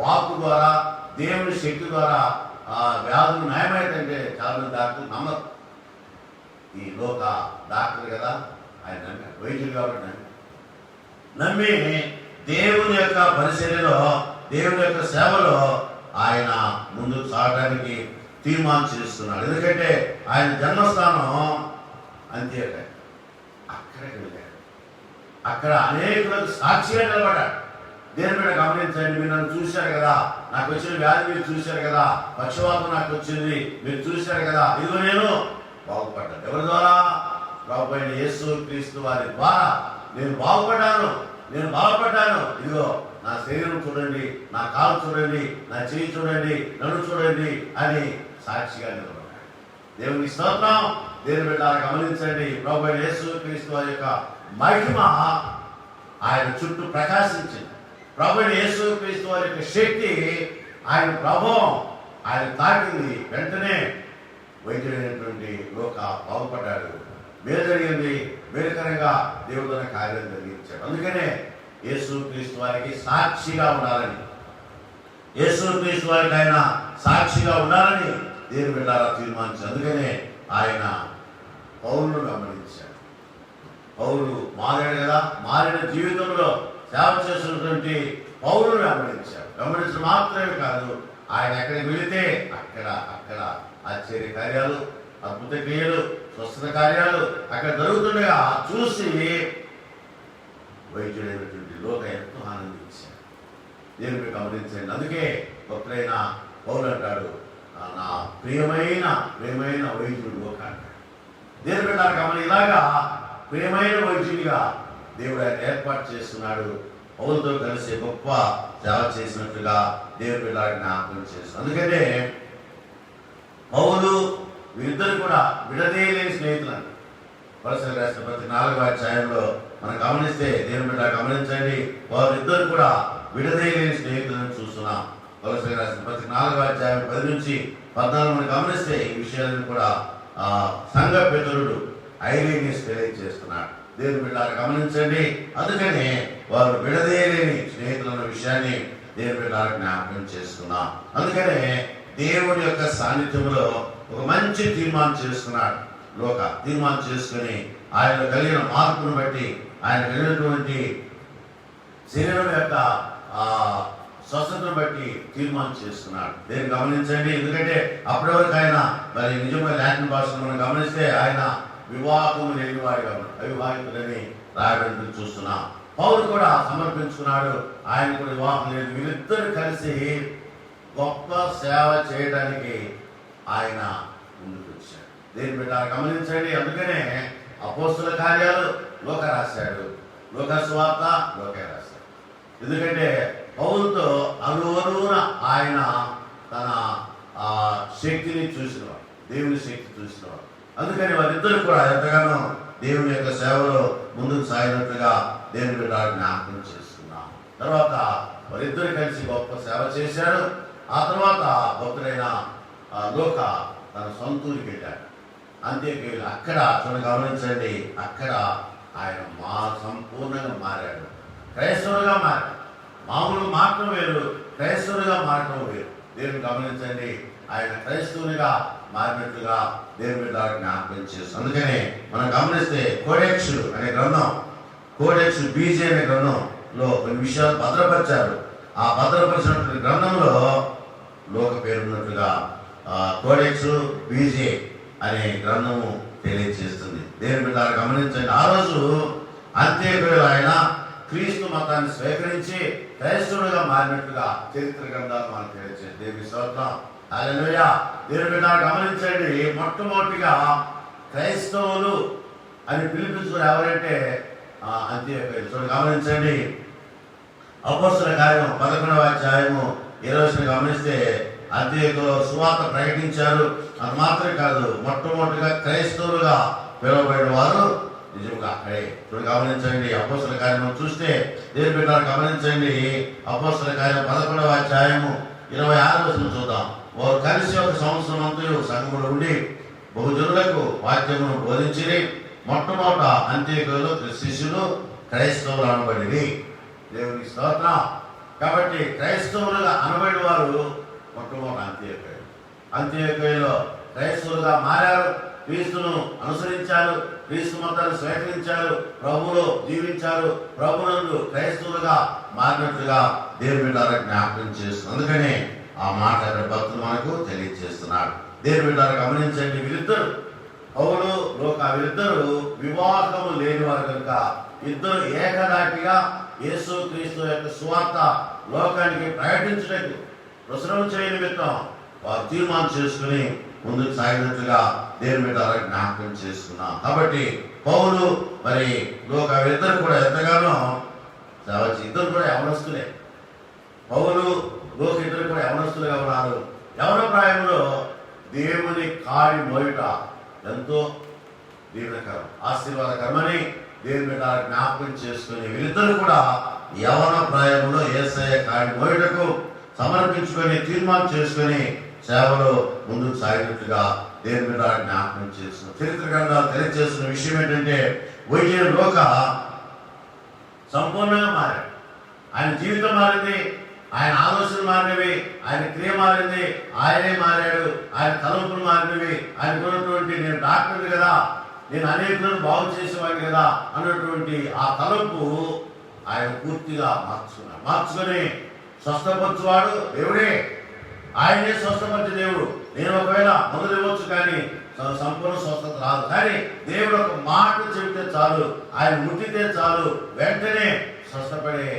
వాక్కు ద్వారా, దేవుని శక్తి ద్వారా వ్యాధులు నయమైతే చాలా మంది డాక్టర్లు నమ్మరు. ఈ లోక డాక్టర్ కదా, ఆయన నమ్మాడు. వైద్యులు కాబట్టి నమ్మి దేవుని యొక్క పరిచర్యలో, దేవుని యొక్క సేవలో ఆయన ముందుకు సాగడానికి తీర్మానం చేస్తున్నాడు. ఎందుకంటే ఆయన జన్మస్థానం అంత్యోదయ. అక్కడికి వెళ్ళాడు. అక్కడ అనేకులకు సాక్షిగా నిలబడ్డాడు. దేని మీద గమనించండి, మీరు నన్ను చూశారు కదా, నాకు వచ్చిన వ్యాధి మీరు చూశారు కదా, పక్షవాతం నాకు వచ్చింది మీరు చూశారు కదా, ఇదిగో నేను బాగుపడ్డాను. ఎవరి ద్వారా? ప్రభు అయిన యేసు క్రీస్తు వారి ద్వారా నేను బాగుపడ్డాను, నేను బాగుపడ్డాను. ఇదిగో నా శరీరం చూడండి, నా కాలు చూడండి, నా చెయ్యి చూడండి, నన్ను చూడండి అని సాక్షిగా నిలబడ్డాడు. దేవుని స్తోత్రం. దేవుని బిడ్డలారా గమనించండి, ప్రభు అయిన యేసు క్రీస్తు వారి యొక్క మహిమ ఆయన చుట్టూ ప్రకాశించింది. ప్రభు అయిన యేసు క్రీస్తు వారి యొక్క శక్తి, ఆయన ప్రభావం ఆయన తాకింది. వెంటనే వైద్యుడైనటువంటి లోక బాగుపడ్డాడు. మేలు జరిగింది. మేలుకరంగా దేవుడు తన కార్యం జరిగించాడు. అందుకనే యేసు క్రీస్తు వారికి సాక్షిగా ఉండాలని, యేసు క్రీస్తు వారికి ఆయన సాక్షిగా ఉండాలని దేవుని బిడ్డలారా తీర్మానించారు. అందుకనే ఆయన పౌలును గమనించాడు. పౌలు మారాడు కదా, మారిన జీవితంలో సేవ చేసినటువంటి పౌలును గమనించాడు. గమనించడం మాత్రమే కాదు, ఆయన ఎక్కడికి వెళితే అక్కడ ఆశ్చర్య కార్యాలు, అద్భుత క్రియలు, స్వస్థత కార్యాలు అక్కడ జరుగుతుండగా చూసి వైద్యుడైనటువంటి లోక ఎంతో ఆనందించాడు. దేవుని గమనించండి. అందుకే భక్తులైన పౌలు అంటాడు, నా ప్రియమైన వైద్యుడు లోక అంటాడు. దేవుని బిడ్డలారా గమని, ఇలాగా ప్రియమైన వైద్యుడిగా దేవుడు ఆయన ఏర్పాటు చేస్తున్నాడు. పౌలుతో కలిసి గొప్ప సేవ చేసినట్లుగా దేవుని బిడ్డలారా జ్ఞాపకం చేస్తున్నాడు. అందుకనే పౌలు వీరిద్దరు కూడా విడదీయలేని స్నేహితులు. కొలస్సీయులకు రాసిన పత్రిక 4వ అధ్యాయంలో మనం గమనిస్తే, దేవుని బిడ్డ గమనించండి, వారిద్దరు కూడా విడదీయలేని స్నేహితులను చూస్తున్నాం. కొలస్సీయులకు రాసిన పత్రిక 4వ అధ్యాయం 10 నుంచి 14 మనం గమనిస్తే ఈ విషయాలను కూడా సంఘ పితరుడు ఐరేనియస్ తెలియజేస్తున్నాడు. దేవుని బిడ్డలారా గమనించండి. అందుకనే వారు విడదీయలేని స్నేహితులన్న విషయాన్ని దేవుని బిడ్డలారా జ్ఞాపకం చేస్తున్నాం. అందుకనే దేవుని యొక్క సాన్నిధ్యంలో ఒక మంచి తీర్మానం చేసుకున్నాడు. లోక తీర్మానం చేసుకుని ఆయన కలిగిన మార్పును బట్టి, ఆయన కలిగినటువంటి శరీరం యొక్క స్వస్థతను బట్టి తీర్మానం చేసుకున్నాడు. దీన్ని గమనించండి. ఎందుకంటే అప్పటి వరకు ఆయన మరి నిజంగా లాటిన్ భాషను మనం గమనిస్తే ఆయన వివాహము లేనివాడిగా అవివాహితులని రాయడం చూస్తున్నాం. పౌలు కూడా సమర్పించుకున్నాడు. ఆయన కూడా వివాహం లేదు. వీళ్ళిద్దరు కలిసి గొప్ప సేవ చేయడానికి ఆయన ముందుకు వచ్చాడు. దేని బిడ్డ గమనించండి. అందుకనే అపోస్తుల కార్యాలు లోక రాశాడు, లోక సువార్త లోకే రాశాడు. ఎందుకంటే పౌలుతో అణువణువున ఆయన తన శక్తిని చూసినవాడు, దేవుని శక్తి చూసినవాడు. అందుకని వారిద్దరు కూడా ఎంతగానో దేవుని యొక్క సేవలో ముందుకు సాగినట్లుగా దేవుని బిడ్డ జ్ఞాపకం చేస్తున్నాం. తర్వాత వారిద్దరు కలిసి గొప్ప సేవ చేశారు. ఆ తర్వాత భక్తుడైన లోక తన సొంతూరికి వెళ్ళాడు. అంత్యోక్యలో అక్కడ గమనించండి, అక్కడ ఆయన సంపూర్ణంగా మారాడు, క్రైస్తవులుగా మారాడు. మామూలు మారటం వేరు, క్రైస్తవులుగా మారటం వేరు. దేవుని గమనించండి, ఆయన క్రైస్తవునిగా మారినట్లుగా దేవుని బిడ్డ జ్ఞాపకం చేస్తాం. అందుకనే మనం గమనిస్తే కోడెక్స్ అనే గ్రంథం, కోడెక్స్ బీజే అనే గ్రంథంలో కొన్ని విషయాలు భద్రపరిచారు. ఆ భద్రపరిచినటువంటి గ్రంథంలో లోక పేరున్నట్లుగా కోడెక్స్ బీజే అనే గ్రంథము తెలియజేస్తుంది. దేవుని బిడ్డ గమనించండి, ఆ రోజు అంత్యోక్యలో ఆయన క్రీస్తు మతాన్ని స్వీకరించి క్రైస్తవుడిగా మారినట్లుగా చరిత్ర గ్రంథాలు మనకు తెలియజేస్తుంది. దేవుని స్తోత్రం, హల్లెలూయా. దేవుని బిడ్డ గమనించండి, మొట్టమొదటిగా క్రైస్తవులు అని పిలిపించుకుని ఎవరంటే అంత్యోక్యలు. గమనించండి, అపోస్తలుల కార్యం 11వ అధ్యాయము 20 గమనిస్తే అంత్యోక్యలో సువార్త ప్రకటించారు. అది మాత్రమే కాదు, మొట్టమొదటిగా క్రైస్తవులుగా పిలువబడిన వారు నిజంగా అక్కడే. గమనించండి, అపోస్తలుల కార్యం చూస్తే దేవుని బిడ్డ గమనించండి, అపోస్తలుల కార్యం 11వ అధ్యాయము 26 చూద్దాం. వారు కలిసి ఒక సంవత్సరం అంతయు సంఘములో ఉండి బహుజనులకు వాక్యమును బోధించి మొట్టమొదట అంత్యోక్యలో శిష్యులు క్రైస్తవులు అనబడి. దేవునికి స్తోత్రం. కాబట్టి క్రైస్తవులుగా అనబడిన వారు మొట్టమొదటి అంత్యోక్యలు. అంత్యోక్యలో క్రైస్తవులుగా మారారు, క్రీస్తును అనుసరించారు, క్రీస్తు మతాన్ని స్వీకరించారు, ప్రభువులో జీవించారు, ప్రభునందు క్రైస్తవులుగా మారినట్లుగా దేవుని బిడ్డ జ్ఞాపకం చేస్తుంది. అందుకనే ఆ మాట భక్తులు మనకు తెలియజేస్తున్నాడు. దేవుని బిడ్డ గమనించండి, వీరిద్దరు పౌలు లోక వీరిద్దరు వివాహము లేని వారు కనుక ఇద్దరు ఏకదాటిగా యేసు క్రీస్తు యొక్క సువార్త లోకానికి ప్రకటించడానికి ప్రచురం చేయని నిమిత్తం వారు తీర్మానం చేసుకుని ముందుకు సాగినట్లుగా దేవుని బిడ్డ జ్ఞాపకం చేసుకున్నాం. కాబట్టి పౌలు మరి లోక వీరిద్దరు కూడా ఎంతగానో ఇద్దరు కూడా యవనస్తులే. పౌలు లోక ఇద్దరు కూడా యవనస్తులుగా ఉన్నారు. యవన ప్రాయంలో దేవుని కాడి మోయుట ఎంతో దీవెనకరం, ఆశీర్వాదకరమని దేవుని బిడ్డ జ్ఞాపకం చేసుకుని వీరిద్దరు కూడా యవన ప్రాయంలో యేసయ్య కాడి మోయుటకు సమర్పించుకొని తీర్మానం చేసుకొని సేవలో ముందుకు సాగినట్లుగా దేవుని బిడ్డ జ్ఞాపకం చేస్తున్నారు. చరిత్ర గ్రంథాలు తెలియజేస్తున్న విషయం ఏంటంటే వైద్య లోక సంపూర్ణంగా మారాడు. ఆయన జీవితం మారింది, ఆయన ఆలోచనలు మారినవి, ఆయన క్రియ మారింది, ఆయనే మారాడు. ఆయన తలంపులు మారినవి, ఆయనకు ఉన్నటువంటి నేను డాక్టర్ని కదా, నేను అనేకులను బాగు చేసేవాడిని కదా అన్నటువంటి ఆ తలంపు ఆయన పూర్తిగా మార్చుకొని స్వస్థపరచువాడు దేవుడే. ఆయనే స్వస్థపరిచే దేవుడు. నేను ఒకవేళ మొదలు ఇవ్వచ్చు కానీ సంపూర్ణ స్వస్థత రాదు. కానీ దేవుడు ఒక మాట చెబితే చాలు, ఆయన ముట్టితే చాలు, వెంటనే స్వస్థపడే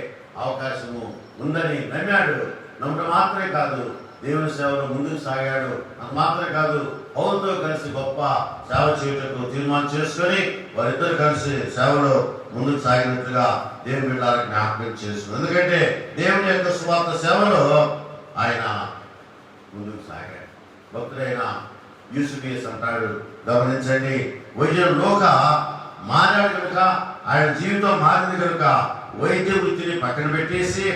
అవకాశము ఉందని నమ్మాడు. నమ్మటం మాత్రమే కాదు, దేవుని సేవలో ముందుకు సాగాడు. అది మాత్రమే కాదు, పౌరుతో కలిసి గొప్ప సేవ చేయటకు తీర్మానం చేసుకొని వారిద్దరు కలిసి సేవలో ముందుకు సాగినట్లుగా దేవుని బిడ్డలకు జ్ఞాపకం చేస్తుంది. ఎందుకంటే దేవుని యొక్క సువార్త సేవలో ఆయన ముందుకు సాగాడు. భక్తుడైన యూసుఫీస్ అంటాడు, గమనించండి, వైద్య లోక మారాడు కనుక, ఆయన జీవితం మారింది కనుక వైద్య వృత్తిని పక్కన పెట్టేసి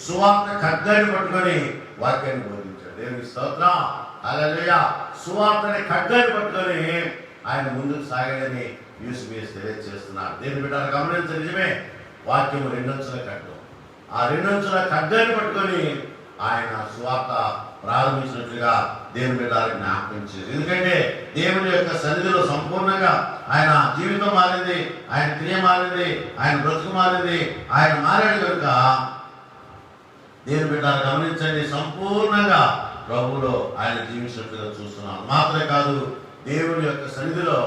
సువార్త ఖడ్గాన్ని పట్టుకొని వాక్యాన్ని బోధించాడు. దేవుని స్తోత్రం, హల్లెలూయా. సువార్తని ఖడ్గాన్ని పట్టుకొని ఆయన ముందుకు సాగాడని యూసుఫీస్ తెలియజేస్తున్నాడు. దేవుని బిడ్డలు గమనించండి, నిజమే, వాక్యము 2 అంచుల ఖడ్గం. ఆ 2 అంచుల ఖడ్గాన్ని పట్టుకొని ఆయన సువార్త ప్రారంభించినట్లుగా దేవుని బిడ్డలకు జ్ఞాపకం చేశారు. ఎందుకంటే దేవుని యొక్క సన్నిధిలో సంపూర్ణంగా ఆయన జీవితం మారింది, ఆయన క్రియ మారింది, ఆయన బ్రతుకు మారింది, ఆయన మారాడు కనుక దేవుని బిడ్డలు గమనించండి, సంపూర్ణంగా ప్రభువులో ఆయన జీవించినట్లుగా చూస్తున్నాం. మాత్రమే కాదు, దేవుని యొక్క సన్నిధిలో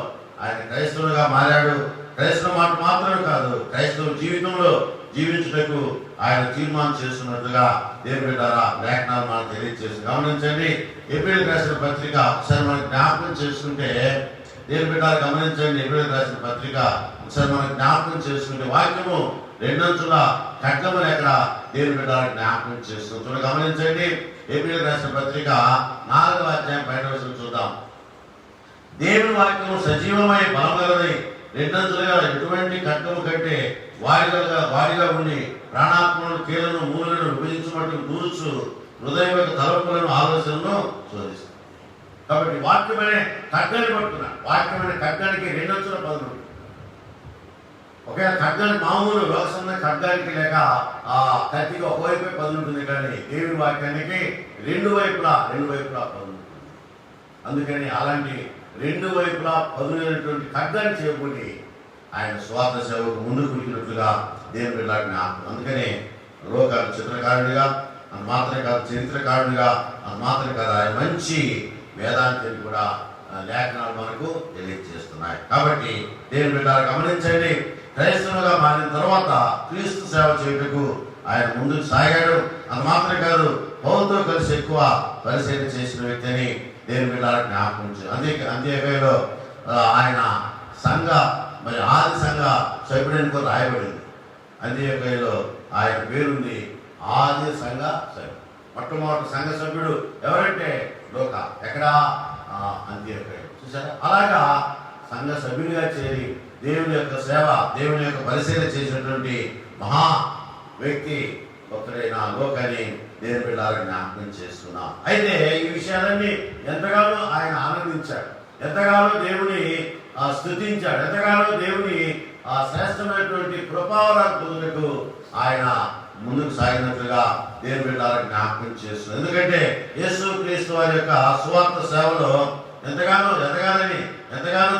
ఆయన క్రైస్తవులుగా మారాడు. క్రైస్తవ మాట మాత్రమే కాదు, క్రైస్తవ జీవితంలో జీవించుటకు ఆయన తీర్మానం చేస్తున్నట్లుగా దేవుని బిడ్డలారా లేఖనాలు మనం తెలియజేసి గమనించండి. ఏప్రిల్ రాసిన పత్రిక ఒకసారి మనం జ్ఞాపకం చేసుకుంటే, దేవుని బిడ్డలు గమనించండి, ఏప్రిల్ రాసిన పత్రిక ఒకసారి మనం జ్ఞాపకం చేసుకుంటే వాక్యము 2 అంచుల ఖడ్గమని ఎక్కడ దేవుని బిడ్డలు జ్ఞాపకం చేస్తుంది. గమనించండి, ఏప్రిల్ రాసిన పత్రిక 4వ అధ్యాయం 5వ వచనం చూద్దాం. దేవుని వాక్యము సజీవమై బలమగలదై రెండంచులుగా ఎటువంటి ఖడ్గము కంటే వాడిగా ఉండి ప్రాణాత్మలను కీలను మూలను విభజించబట్టి దూర్చు హృదయం యొక్క తలపులను ఆలోచనను శోధిస్తుంది. కాబట్టి వాక్యమనే ఖడ్గాన్ని పట్టుకున్నాడు. వాక్యమనే ఖడ్గానికి రెండంచుల పదులు. ఒకవేళ ఖడ్గానికి మామూలు లోకసంలో ఖడ్గానికి లేక ఆ కత్తికి ఒకవైపే పదులు ఉంటుంది, కానీ దేవుని వాక్యానికి రెండు వైపులా పదులు ఉంటుంది. అందుకని అలాంటి రెండు వైపులా పదులైనటువంటి ఖడ్గాన్ని చేపట్టి ఆయన స్వార్థ సేవకు ముందుకు కురికినట్లుగా దేవుని బిడ్డలకు అందుకనే లోకాలు చిత్రకారుడిగా అది మాత్రమే కాదు, చరిత్రకారుడిగా అది మాత్రమే కాదు, ఆయన మంచి వేదాంతిని కూడా లేఖనాలు మనకు తెలియజేస్తున్నాయి. కాబట్టి దేవుని బిడ్డలు గమనించండి, క్రైస్తవులుగా మారిన తర్వాత క్రీస్తు సేవ చేయుటకు ఆయన ముందుకు సాగాడు. అది మాత్రమే కాదు, పౌరుతో కలిసి ఎక్కువ పరిశీలన చేసిన వ్యక్తిని దేవుని బిడ్డలకు జ్ఞాపకం. అంత్యకాయలో ఆయన ఆది సంఘ సభ్యుడిని రాయబడింది. అంత్యకాయలో ఆయన పేరుంది ఆది సంఘ సభ్యుడు. మొట్టమొదటి సంఘ సభ్యుడు ఎవరంటే లోక, ఎక్కడ అంత్యకాయ. చూసారా? అలాగా సంఘ సభ్యుడిగా చేరి దేవుని యొక్క సేవ, దేవుని యొక్క పరిశీలన చేసినటువంటి మహా వ్యక్తి భక్తుడైన లోకని దేవుని బిడ్డలకు జ్ఞాపకం చేస్తున్నాం. అయితే ఈ విషయాలన్నీ ఎంతగానో ఆయన ఆనందించాడు, ఎంతగానో దేవుని స్తుతించాడు, ఎంతగానో దేవుని శ్రేష్టమైనటువంటి కృపావరాలు పొందుటకు ఆయన ముందుకు సాగినట్లుగా దేవుని బిడ్డలకు జ్ఞాపకం చేస్తున్నాడు. ఎందుకంటే యేసు క్రీస్తు వారి యొక్క సువార్త సేవలో ఎంతగానో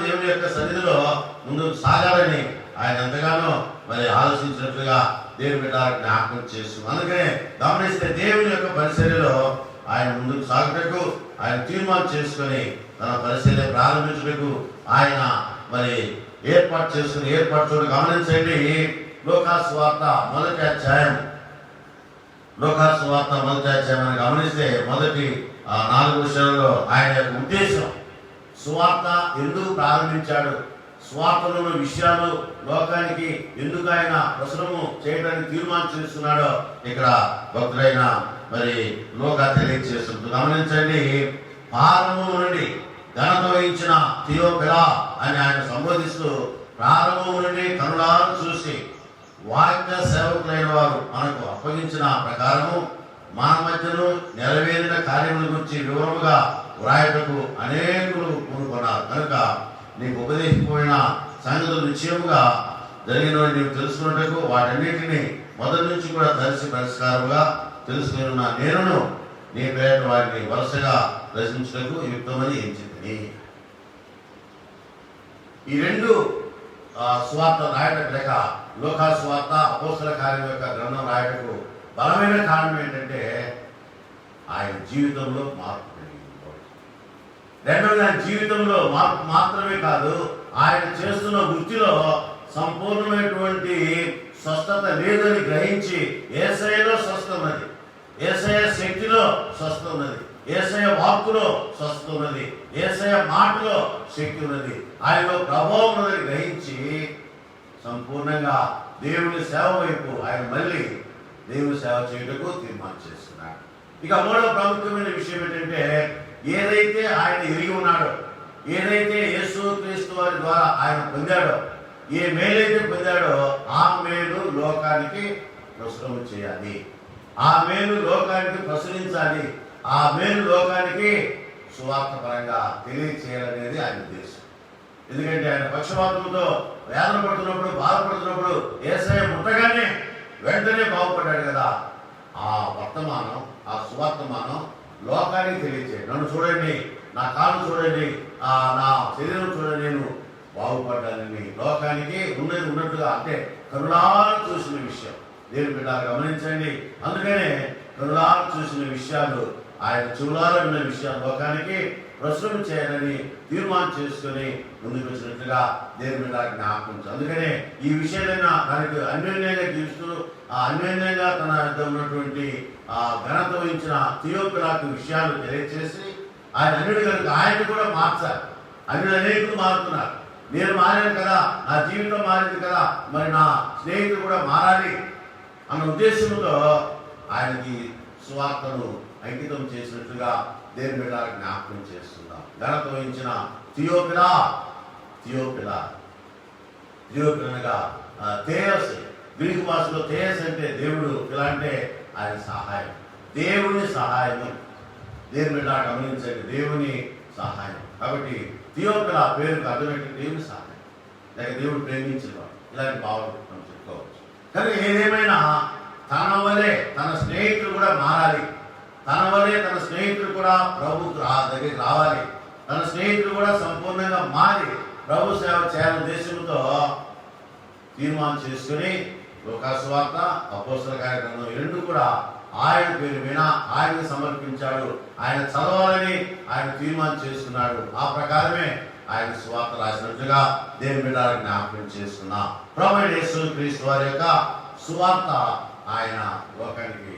దేవుని యొక్క సన్నిధిలో ముందుకు సాగాలని ఆయన ఎంతగానో ఆలోచించినట్లుగా దేవుని బిడ్డలకు జ్ఞాపకం చేస్తున్నాం. అందుకనే గమనిస్తే దేవుని యొక్క పరిచర్యలో ఆయన ముందుకు సాగుటకు ఆయన తీర్మానం చేసుకొని తన పరిచర్య ప్రారంభించుటకు ఆయన ఏర్పాటు చూడండి. గమనించండి, లోకాసువార్త మొదటి అధ్యాయం అని గమనిస్తే మొదటి 4 విషయాల్లో ఆయన యొక్క ఉద్దేశం, సువార్త ఎందుకు ప్రారంభించాడు, స్వార్థలో ఉన్న విషయాలు లోకానికి ఎందుకు ఆయన ప్రసరము చేయడానికి తీర్మానం చేస్తున్నాడో ఇక్కడ భక్తులైన లోక తెలియజేస్తుంది. గమనించండి, ప్రారంభము నుండి ఘనత వహించిన థియోపిలా అని ఆయన సంబోధిస్తూ, ప్రారంభము నుండి కనులారా చూసి వాక్య సేవకులైన వారు మనకు అప్పగించిన ప్రకారము మన మధ్యను నెరవేరిన కార్యముల గురించి వివరముగా వ్రాయటకు అనేకులు పూనుకున్నారు. కనుక నీకు ఉపదేశించిన సంగతులు నిశ్చయముగా జరిగిన నీవు తెలుసుకున్నట్టుకు వాటన్నిటిని మొదటి నుంచి కూడా పరిష్కారముగా తెలుసుకున్న నేను నీ పేట వాటిని వరుసగా రచించుటకు యుక్తమని ఎంచింది. ఈ రెండు స్వార్థ రాయటకు లేక లోకా స్వార్థ అపోస్తల కార్యం యొక్క గ్రంథం రాయటకు బలమైన కారణం ఏంటంటే ఆయన జీవితంలో మార్పు కలిగింది. రెండవది, ఆయన జీవితంలో మార్పు మాత్రమే కాదు, ఆయన చేస్తున్న వృత్తిలో సంపూర్ణమైనటువంటి స్వస్థత లేదని గ్రహించి యేసయ్యలో స్వస్థ ఉన్నది, యేసయ్య శక్తిలో స్వస్థ ఉన్నది, యేసయ్య వాక్కులో స్వస్థ ఉన్నది, యేసయ్య మాటలో శక్తి ఉన్నది, ఆయనలో ప్రభావం ఉన్నదని గ్రహించి సంపూర్ణంగా దేవుని సేవ వైపు ఆయన మళ్ళీ దేవుని సేవ చేయటకు తీర్మానం చేస్తున్నాడు. ఇక మూడవ ప్రాముఖ్యమైన విషయం ఏంటంటే, ఏదైతే ఆయన ఎరిగి ఉన్నాడో, ఏదైతే యేసు క్రీస్తు వారి ద్వారా ఆయన పొందాడో, ఏ మేలైతే పొందాడో ఆ మేలు లోకానికి ప్రచురం చేయాలి, ఆ మేలు లోకానికి ప్రచురించాలి, ఆ మేలు లోకానికి సువార్త పరంగా తెలియచేయాలనేది ఆయన ఉద్దేశం. ఎందుకంటే ఆయన పక్షవాతంతో వేదన పడుతున్నప్పుడు, బాధపడుతున్నప్పుడు యేసయ్య ముట్టగానే వెంటనే బాగుపడ్డాడు కదా. ఆ వర్తమానం, ఆ సువర్తమానం లోకానికి తెలియచేయండి. నన్ను చూడండి, నా కాళ్ళు చూడండి, నా శరీరం చూడండి, నేను బాగుపడ్డానని లోకానికి ఉన్నది ఉన్నట్టుగా, అంటే కరుణాలు చూసిన విషయం దేవుని బిడ్డలు గమనించండి. అందుకనే కరుణాలు చూసిన విషయాలు, ఆయన చెవులారా విన్న విషయాలు లోకానికి ప్రచురం చేయాలని తీర్మానం చేసుకుని ముందుకు వచ్చినట్లుగా దేవుని బిడ్డలకు జ్ఞాపకం. అందుకనే ఈ విషయాలైనా తనకు అన్యోన్యంగా జీవిస్తూ అన్యోన్యంగా తన వద్ద ఉన్నటువంటి ఘనత వహించిన థియోపిలాకు విషయాలు తెలియచేసి ఆయన అన్యుడు కనుక ఆయన కూడా మార్చాలి. అన్యుడు అనేకులు మారుతున్నారు, నేను మారాను కదా, నా జీవితం మారింది కదా, మరి నా స్నేహితులు కూడా మారాలి అన్న ఉద్దేశంతో ఆయనకి సువార్తను అంకితం చేసినట్లుగా దేవుని బిడ్డలకు జ్ఞాపకం చేస్తున్నాం. ఘనత వహించిన థియోపిలా థియోపిలా థియోపిలనగా తేయస్, గ్రీకు భాషలో తేయస్ అంటే దేవుడు, ఇలా అంటే ఆయన సహాయం, దేవుని సహాయము. దేని మీద గమనించండి, దేవుని సహాయం. కాబట్టి థియోపిలా పేరుకు అర్థమైతే దేవుని సహాయం, లేక దేవుడు ప్రేమించేవాడు, ఇలాంటి భావాలు మనం చెప్పుకోవచ్చు. కానీ ఏదేమైనా తన వలే తన స్నేహితులు కూడా మారాలి, తన వలే తన స్నేహితులు కూడా ప్రభు దగ్గరికి రావాలి, తన స్నేహితులు కూడా సంపూర్ణంగా మారి ప్రభు సేవ చేయాలని ఉద్దేశంతో తీర్మానం చేసుకుని లూకా సువార్త, అపోస్తల కార్యక్రమం ఈ రెండు కూడా ఆయన పేరు మీద ఆయనకు సమర్పించాడు. ఆయన చదవాలని ఆయన తీర్మానం చేసుకున్నాడు. ఆ ప్రకారమే ఆయన సువార్త రాసినట్టుగా దేవుని బిడ్డలకు జ్ఞాపకం చేసుకున్నా. ప్రభువైన యేసుక్రీస్తు వారి యొక్క సువార్త ఆయన లోకానికి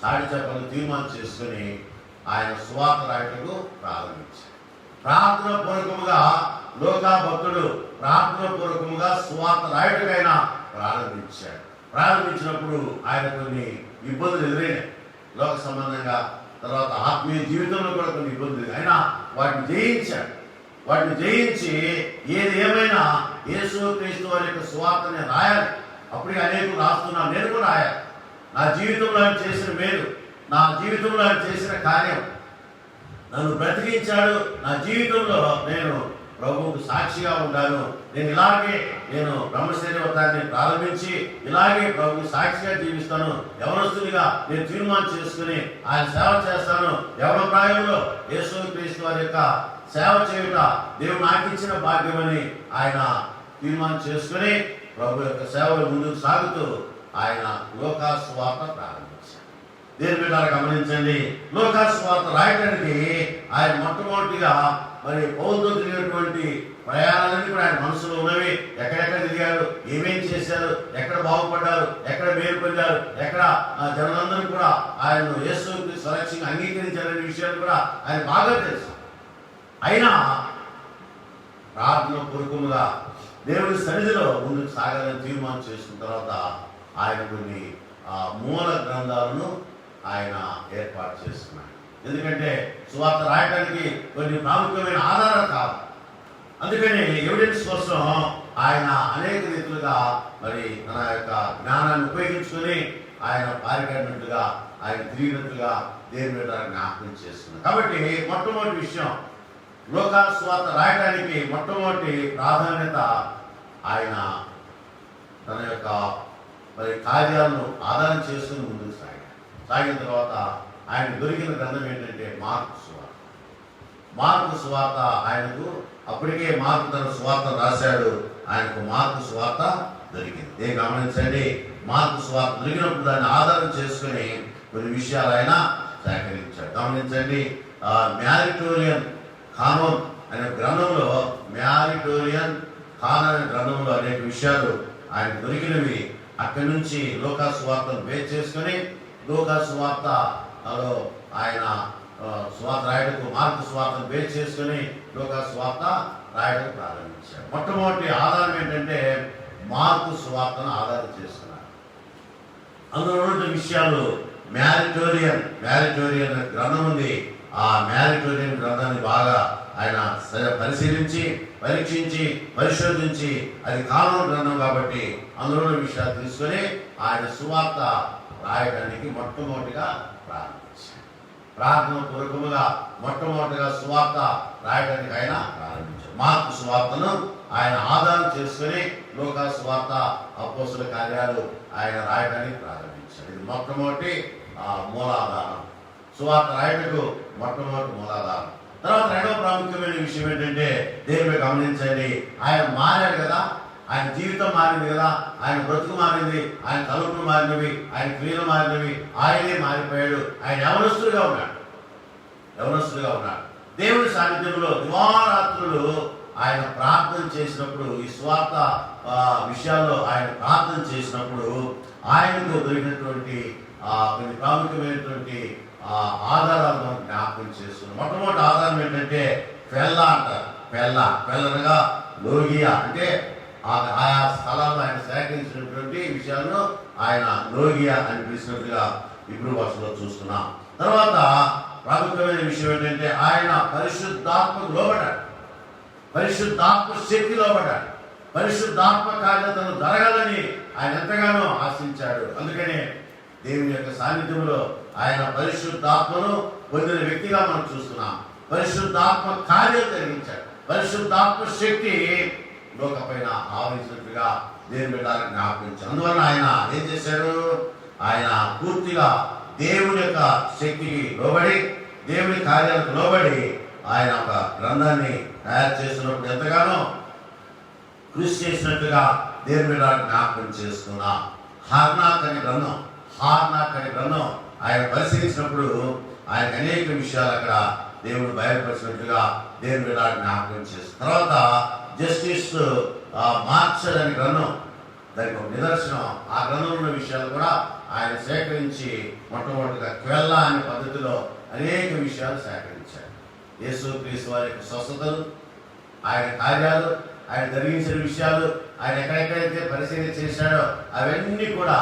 సాటి చెప్పాలని తీర్మానం చేసుకుని ఆయన సువార్త రాయటకు ప్రారంభించాడు. ప్రార్థన పూర్వకముగా లోకా భక్తుడు ప్రార్థన పూర్వకముగా సువార్త రాయటకైనా ప్రారంభించాడు. ప్రారంభించినప్పుడు ఆయన కొన్ని ఇబ్బందులు ఎదురైనాయి, లోక సంబంధంగా, తర్వాత ఆత్మీయ జీవితంలో కూడా కొన్ని ఇబ్బందులు, అయినా వాటిని జయించాడు. వాటిని జయించి ఏది ఏమైనా యేసుక్రీస్తు వారి యొక్క సువార్తని రాయాలి. అప్పటికి అనేకులు రాస్తున్నాను, నేను కూడా రాయాలి. నా జీవితంలో ఆయన చేసిన మేలు, నా జీవితంలో ఆయన చేసిన కార్యం, నన్ను బ్రతికించాడు. నా జీవితంలో నేను ప్రభువుకు సాక్షిగా ఉంటాను. నేను బ్రహ్మచర్య వ్రతాన్ని ప్రారంభించి ఇలాగే ప్రభువుకి సాక్షిగా జీవిస్తాను. యవనస్తునిగా నేను తీర్మానం చేసుకుని ఆయన సేవ చేస్తాను. యవన ప్రాయంలో యేసుక్రీస్తు వారి యొక్క సేవ చేయుట దేవుడు నాకు ఇచ్చిన భాగ్యమని ఆయన తీర్మానం చేసుకుని ప్రభు యొక్క సేవలు ముందుకు సాగుతూ ఆయన లోకా సువార్త ప్రారంభించారు. దేని మీద గమనించండి, లోకా సువార్త రాయడానికి ఆయన మొట్టమొదటిగా మరి పౌరులు తిరిగినటువంటి ప్రయాణాలన్నీ కూడా ఆయన మనసులో ఉన్నవి. ఎక్కడెక్కడ తిరిగారు, ఏమేం చేశారు, ఎక్కడ బాగుపడ్డారు, ఎక్కడ మేలు పొందారు, ఎక్కడ జనులందరూ కూడా ఆయన యేసుకి స్వరక్షంగా అంగీకరించారనే విషయాలు కూడా ఆయన బాగా తెలుసు. అయినా ప్రార్థన పూర్వకముగా దేవుడి సన్నిధిలో ముందుకు సాగాలని తీర్మానం చేసుకున్న తర్వాత ఆయన కొన్ని మూల గ్రంథాలను ఆయన ఏర్పాటు చేసుకున్నాడు. ఎందుకంటే సువార్త రాయడానికి కొన్ని ప్రాముఖ్యమైన ఆధారాలు కావాలి. అందుకని ఎవిడెన్స్ కోసం ఆయన అనేక రీతులుగా మరి తన యొక్క జ్ఞానాన్ని ఉపయోగించుకొని ఆయన పారిపడినట్టుగా, ఆయన తిరిగినట్టుగా దేని మీద జ్ఞాపకం చేస్తున్నారు. కాబట్టి మొట్టమొదటి విషయం, లోకా సువార్త రాయడానికి మొట్టమొదటి ప్రాధాన్యత ఆయన తన యొక్క మరి కార్యాలను ఆధారం చేసుకుని ముందుకు సాగిన తర్వాత ఆయన దొరికిన గ్రంథం ఏంటంటే మార్కు సువార్త. మార్కు సువార్త ఆయనకు అప్పటికే మార్కు తన సువార్త రాశాడు, ఆయనకు మార్కు సువార్త దొరికింది. గమనించండి, మార్కు సువార్త దొరికినప్పుడు దాన్ని ఆధారం చేసుకుని కొన్ని విషయాలు ఆయన సేకరించాడు. గమనించండి, మ్యారిటోరియన్ కానోన్ అనే గ్రంథంలో, మ్యారిటోరియన్ కానోన్ అనే గ్రంథంలో అనేక విషయాలు ఆయన దొరికినవి. అక్కడి నుంచి లోకా సువార్తను బేస్ చేసుకుని లోకా సువార్తలో ఆయన సువార్త రాయటకు మార్కు సువార్తను బేస్ చేసుకుని లోకా సువార్త రాయడం ప్రారంభించాడు. మొట్టమొదటి ఆధారం ఏంటంటే మార్కు సువార్తను ఆధారం చేసుకున్నారు. అందులో ఉన్న విషయాలు మ్యారిటోరియన్ గ్రంథం ఉంది. ఆ మ్యారిటోరియన్ గ్రంథాన్ని బాగా ఆయన పరిశీలించి, పరీక్షించి, పరిశోధించి, అది కానోన్ గ్రంథం కాబట్టి అందులో విషయాలు తీసుకొని ఆయన సువార్త రాయడానికి మొట్టమొదటిగా ప్రారంభించారు. ప్రార్థన పూర్వకముగా మొట్టమొదటిగా సువార్త రాయడానికి ఆయన ప్రారంభించారు. మార్కు సువార్తను ఆయన ఆధారం చేసుకుని లోకా సువార్త, అపోస్తల కార్యాలు ఆయన రాయడానికి ప్రారంభించారు. ఇది మొట్టమొదటి మూలాధారం. సువార్త రాయటకు మొట్టమొదటి మూలాధారం. తర్వాత రెండవ ప్రాముఖ్యమైన విషయం ఏంటంటే దేనిపై గమనించండి, ఆయన మారాడు కదా, ఆయన జీవితం మారింది కదా, ఆయన బ్రతుకు మారింది, ఆయన తలుపులు మారినవి, ఆయన క్రియలు మారినవి, ఆయనే మారిపోయాడు. ఆయన యవనస్తుడుగా ఉన్నాడు. దేవుడి సాన్నిధ్యంలో దివారాత్రులు ఆయన ప్రార్థన చేసినప్పుడు, ఈ స్వార్థ విషయాల్లో ఆయన ప్రార్థన చేసినప్పుడు ఆయనకు దొరికినటువంటి కొన్ని ప్రాముఖ్యమైనటువంటి ఆధారాలు మనం జ్ఞాపకం చేస్తున్నాం. మొట్టమొదటి ఆధారం ఏంటంటే పెళ్ళ అంటారు. పెళ్ళనగా లోగియా అంటే ఆయా స్థలాల్లో ఆయన సేకరించినటువంటి విషయాలను ఆయన లోగియా అని పిలిచినట్టుగా ఇబ్రూ భాషలో చూస్తున్నాం. తర్వాత ప్రాముఖ్యమైన విషయం ఏంటంటే ఆయన పరిశుద్ధాత్మకు లోబడ్డాడు. పరిశుద్ధాత్మ శక్తి లోబడ్డాడు. పరిశుద్ధాత్మ కార్యతను జరగాలని ఆయన ఎంతగానో ఆశించాడు. అందుకనే దేవుని యొక్క సాన్నిధ్యంలో ఆయన పరిశుద్ధాత్మను పొందిన వ్యక్తిగా మనం చూస్తున్నాం. పరిశుద్ధాత్మ కార్యం జరిగించాడు. పరిశుద్ధాత్మ శక్తి లోకపైన ఆవరించినట్టుగా దేవుని బిడ్డలకు జ్ఞాపించాడు. అందువలన ఆయన ఏం చేశాడు? ఆయన పూర్తిగా దేవుని యొక్క శక్తికి లోబడి, దేవుని కార్యాలకు లోబడి ఆయన ఒక గ్రంథాన్ని తయారు చేస్తున్నప్పుడు ఎంతగానో కృషి చేసినట్టుగా దేవుని బిడ్డలకు జ్ఞాపకం చేస్తున్నా. హార్నాక్ అనే గ్రంథం ఆయన పరిశీలించినప్పుడు ఆయన అనేక విషయాలు అక్కడ దేవుడు బయలుపరిచినట్టుగా దేవుని బిడ్డలకు జ్ఞాపకం చేస్తున్న తర్వాత జస్టిస్ మార్చల్ అనే గ్రంథం, దానికి ఒక నిదర్శనం. ఆ గ్రంథంలో ఉన్న విషయాలు కూడా ఆయన సేకరించి మొట్టమొదటిగా క్వెల్లా అనే పద్ధతిలో అనేక విషయాలు సేకరించారు. యేసుక్రీస్తు వారి యొక్క స్వస్థతలు, ఆయన కార్యాలు, ఆయన జరిగించిన విషయాలు, ఆయన ఎక్కడెక్కడైతే పరిశీలన చేశాడో అవన్నీ కూడా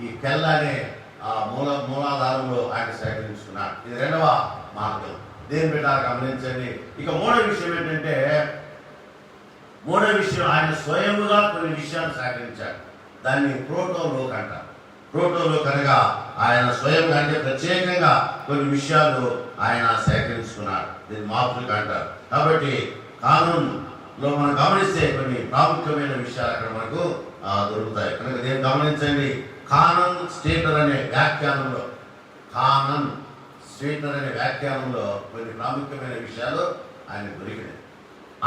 ఈ క్వెల్లా అనే మూలాధారంలో ఆయన సేకరించుకున్నాడు. ఇది రెండవ మార్గం. దేని బిడ్డలు గమనించండి. ఇక మూడవ విషయం ఏంటంటే, ఆయన స్వయముగా కొన్ని విషయాలు సేకరించాడు. దాన్ని ప్రోటోలోక్ అంటారు. ప్రోటోలోక్ అనగా ఆయన స్వయంగా, అంటే ప్రత్యేకంగా కొన్ని విషయాలు ఆయన సేకరించుకున్నాడు. దీన్ని మాతృక అంటారు. కాబట్టి కానూన్లో మనం గమనిస్తే కొన్ని ప్రాముఖ్యమైన విషయాలు అక్కడ మనకు దొరుకుతాయి. కనుక దీన్ని గమనించండి. కానన్ స్టేటర్ అనే వ్యాఖ్యానంలో కొన్ని ప్రాముఖ్యమైన విషయాలు ఆయన దొరికినాయి.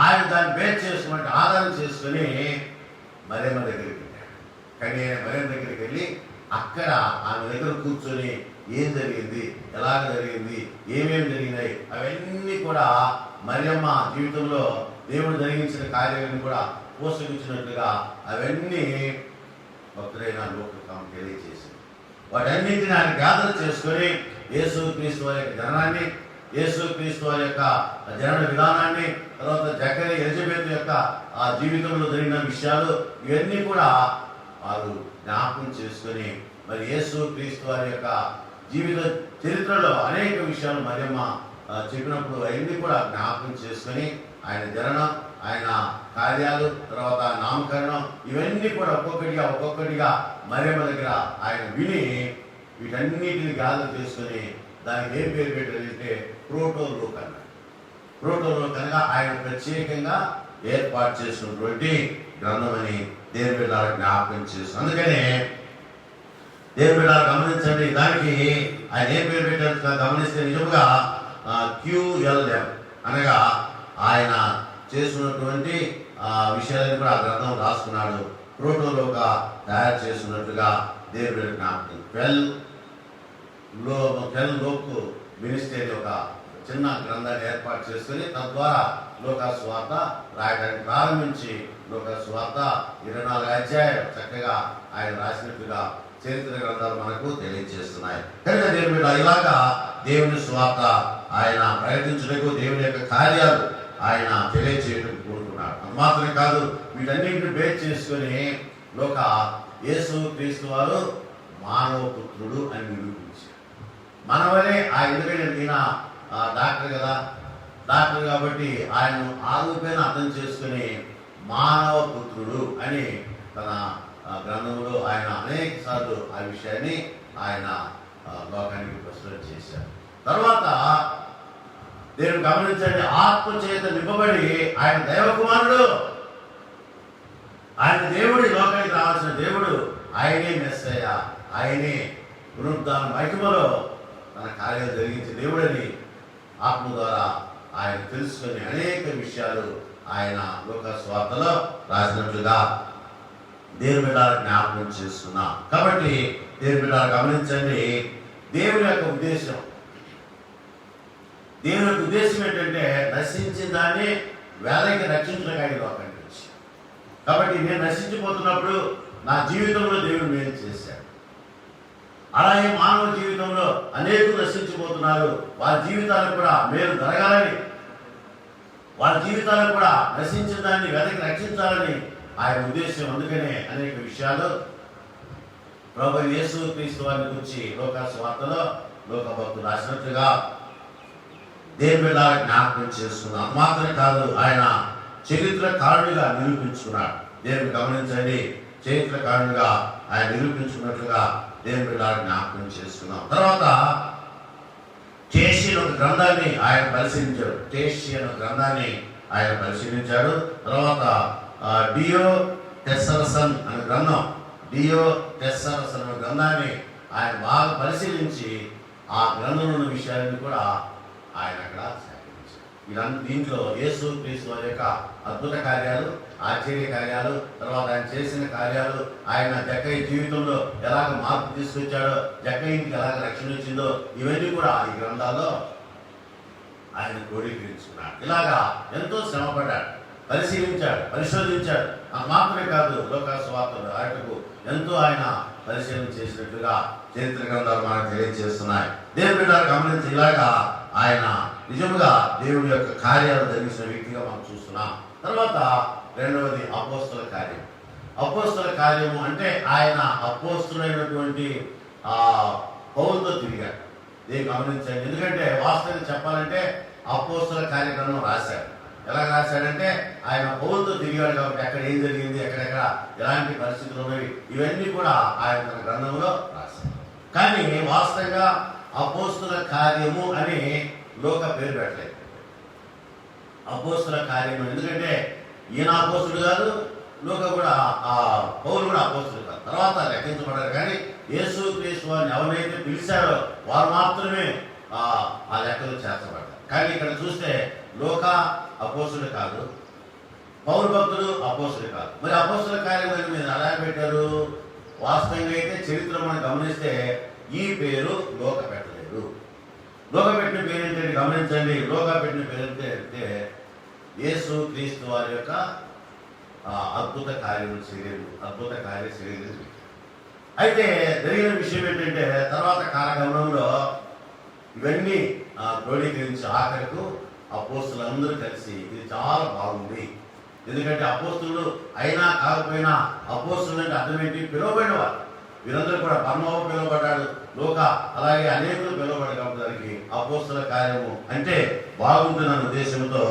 ఆయన దాన్ని బేస్ చేసుకుంటే ఆధారం చేసుకుని మరియమ్మ దగ్గరికి వెళ్ళాడు. కానీ ఆయన మరియమ్మ దగ్గరికి వెళ్ళి అక్కడ ఆమె దగ్గర కూర్చొని ఏం జరిగింది, ఎలాగ జరిగింది, ఏమేమి జరిగినాయి అవన్నీ కూడా మరియమ్మ జీవితంలో దేవుడు జరిగించిన కార్యాలను కూడా పోషించినట్లుగా అవన్నీ భక్తుడైన లోకం తెలియజేసింది. వాటన్నింటినీ ఆయన గ్యాదర్ చేసుకొని యేసుక్రీస్తు వారి యొక్క జననాన్ని, యేసుక్రీస్తు వారి యొక్క జనన విధానాన్ని, తర్వాత జకరియా ఎలిజబెత్ యొక్క ఆ జీవితంలో జరిగిన విషయాలు ఇవన్నీ కూడా వారు జ్ఞాపకం చేసుకొని, మరి యేసుక్రీస్తు వారి యొక్క జీవిత చరిత్రలో అనేక విషయాలు మరియమ్మ చెప్పినప్పుడు అవన్నీ కూడా జ్ఞాపకం చేసుకొని ఆయన జననం, ఆయన కార్యాలు, తర్వాత నామకరణం ఇవన్నీ కూడా ఒక్కొక్కటిగా మరియమ్మ దగ్గర ఆయన విని వీటన్నిటిని గ్యాదర్ చేసుకొని దానికి ఏం పేరు పెట్టారంటే ప్రోటోలోక్ అన్నాడు. ప్రోటోలోక్ అనగా ఆయన ప్రత్యేకంగా ఏర్పాటు చేసినటువంటి గ్రంథం అని దేవుని బిడ్డలకు జ్ఞాపకం చేస్తుంది. అందుకనే దేవుని బిడ్డలు గమనించండి. దానికి ఆయన ఏం పేరు పెట్టారు గమనిస్తే నిజంగా QLM అనగా ఆయన చేస్తున్నటువంటి విషయాలను కూడా ఆ గ్రంథం రాసుకున్నాడు. ప్రోటోలోగా తయారు చేస్తున్నట్టుగా దేవుని బిడ్డలకు జ్ఞాపకం. 12 లోక్ మినిస్ట్రీ ఒక చిన్న గ్రంథాన్ని ఏర్పాటు చేసుకుని తద్వారా లూకా సువార్త రాయడానికి ప్రారంభించి లూకా సువార్త 24 అధ్యాయాలు చక్కగా ఆయన రాసినట్టుగా చరిత్ర గ్రంథాలు మనకు తెలియజేస్తున్నాయి. కనుక దేవుని బిడ్డ ఇలాగా దేవుని సువార్త ఆయన ప్రయత్నించడానికి, దేవుని యొక్క కార్యాలు ఆయన తెలియజేయడానికి కోరుకున్నాడు. అది మాత్రమే కాదు, వీటన్నింటిని బేస్ చేసుకుని యేసుక్రీస్తు వారు మానవ పుత్రుడు అని నిరూపించారు. మనవలే ఎందుకంటే ఈయన డాక్టర్ కాబట్టి ఆయన్ను ఆరూపేణ అర్థం చేసుకుని మానవ పుత్రుడు అని తన గ్రంథంలో ఆయన అనేక సార్లు ఆ విషయాన్ని ఆయన లోకానికి ప్రశ్న చేశారు. తర్వాత దేవుడు గమనించండి, ఆత్మ చేత నింపబడి ఆయన దైవకుమారుడు, ఆయన దేవుడి లోకానికి రావాల్సిన దేవుడు, ఆయనే మెస్సయ్య, ఆయనే పునరుద్ధాన మహిమలో తన కార్యాలు జరిగించే దేవుడని ఆత్మ ద్వారా ఆయన తెలుసుకొని అనేక విషయాలు ఆయన లూకా సువార్తలో రాసినట్లుగా దేవుని బిడ్డలకు జ్ఞాపకం చేస్తున్నా. కాబట్టి దేవుని బిడ్డలు గమనించండి, దేవుని యొక్క ఉద్దేశం ఏంటంటే నశించిన దాన్ని వేదకి రక్షించడానికి లోకానికి వచ్చి. కాబట్టి నేను నశించిపోతున్నప్పుడు నా జీవితంలో దేవుడు మేలు చేశాడు. అలాగే మానవ జీవితంలో అనేకులు నశించిపోతున్నారు. వారి జీవితాలకు కూడా మేలు జరగాలని, వారి జీవితాలకు కూడా నశించిన దాన్ని వెనక్కి రక్షించాలని ఆయన ఉద్దేశం. అందుకనే అనేక విషయాలు ప్రభువు యేసుక్రీస్తు వారిని గురించి లూకా సువార్తలో లోకభక్తులు రాసినట్లుగా దేవుని బిడ్డలకు జ్ఞాపకం చేస్తున్నాం. మాత్రమే కాదు, ఆయన చరిత్రకారుడిగా నిరూపించుకున్నాడు. దేవుని గమనించండి, చరిత్రకారుడిగా ఆయన నిరూపించుకున్నట్లుగా దేవుని బిడ్డలు జ్ఞాపకం చేసుకున్నాం. తర్వాత టేషి ఒక గ్రంథాన్ని ఆయన పరిశీలించాడు. టేషి అనే గ్రంథాన్ని ఆయన పరిశీలించాడు. తర్వాత డియో టెస్సరసన్ అనే గ్రంథం, డియో టెస్సరసన్ అనే గ్రంథాన్ని ఆయన బాగా పరిశీలించి ఆ గ్రంథంలో ఉన్న విషయాలను కూడా ఆయన అక్కడ సేకరించారు. దీంట్లో యేసు క్రీస్తు వారి యొక్క అద్భుత కార్యాలు, ఆశ్చర్య కార్యాలు, తర్వాత ఆయన చేసిన కార్యాలు, ఆయన జక్కయ్య జీవితంలో ఎలాగ మార్పు తీసుకొచ్చాడో, జక్కయ్యకి ఎలాగ రక్షణ వచ్చిందో, ఇవన్నీ కూడా ఈ గ్రంథాల్లో ఆయన క్రోడీకరించుకున్నాడు. ఇలాగా ఎంతో శ్రమపడ్డాడు, పరిశీలించాడు, పరిశోధించాడు. అది మాత్రమే కాదు, లోకాసు వార్తలు ఆయనకు ఎంతో ఆయన పరిశీలన చేసినట్లుగా చరిత్ర గ్రంథాలు మనకు తెలియజేస్తున్నాయి. దేవుని బిడ్డలు గమనించి ఇలాగా ఆయన నిజంగా దేవుని యొక్క కార్యాలు జరిగిన వ్యక్తిగా మనం చూస్తున్నాం. తర్వాత రెండవది అపోస్తల కార్యం. అపోస్తల కార్యము అంటే ఆయన అపోస్తులైనటువంటి పౌరులతో తిరిగాడు. దీన్ని గమనించండి. ఎందుకంటే వాస్తవంగా చెప్పాలంటే అపోస్తల కార్యక్రమం రాశాడు. ఎలా రాశాడంటే ఆయన పౌరులతో తిరిగాడు కాబట్టి ఎక్కడ ఏం జరిగింది, ఎక్కడెక్కడ ఎలాంటి పరిస్థితులు ఉన్నవి, ఇవన్నీ కూడా ఆయన తన గ్రంథంలో రాశాడు. కానీ వాస్తవంగా అపోస్తుల కార్యము అని లోక పేరు పెట్టలేదు. అపోస్తుల కార్యము ఎందుకంటే ఈయన అపోస్తుడు కాదు, లోక కూడా పౌరులు కూడా అపోస్తుడు కాదు, తర్వాత లెక్కించబడ్డారు. కానీ యేసు క్రీస్తు వారిని ఎవరైతే పిలిచారో వారు మాత్రమే ఆ లెక్కలో చేర్చబడ్డారు. కానీ ఇక్కడ చూస్తే లోక అపోస్తుడు కాదు, పౌరు భక్తులు అపోస్తుడు కాదు. మరి అపోస్తుల కార్యమైన మీద అలా పెట్టారు. వాస్తవంగా అయితే చరిత్ర మనం గమనిస్తే ఈ పేరు లోక పెట్టలేదు. లోక పెట్టిన పేరు ఏంటంటే గమనించండి, లోక పెట్టిన పేరు అంటే యేసు క్రీస్తు వారి యొక్క అద్భుత కార్యము శరీరం, అద్భుత కార్య శరీరం. అయితే జరిగిన విషయం ఏంటంటే తర్వాత కాలగమనంలో ఇవన్నీ క్రోడీకరించి ఆఖరకు అపోస్తులందరూ కలిసి ఇది చాలా బాగుంది. ఎందుకంటే అపోస్తులు అయినా కాకపోయినా అపోస్తులు అంటే అర్థం ఏంటి, పిలువబడినవారు. వీరందరూ కూడా బర్నబా పిలువబడ్డాడు, లోక అలాగే అనేకులు పిలువబడ్డారు. కాబట్టి దానికి అపోస్తుల కార్యము అంటే బాగుంటుందన్న ఉద్దేశంతో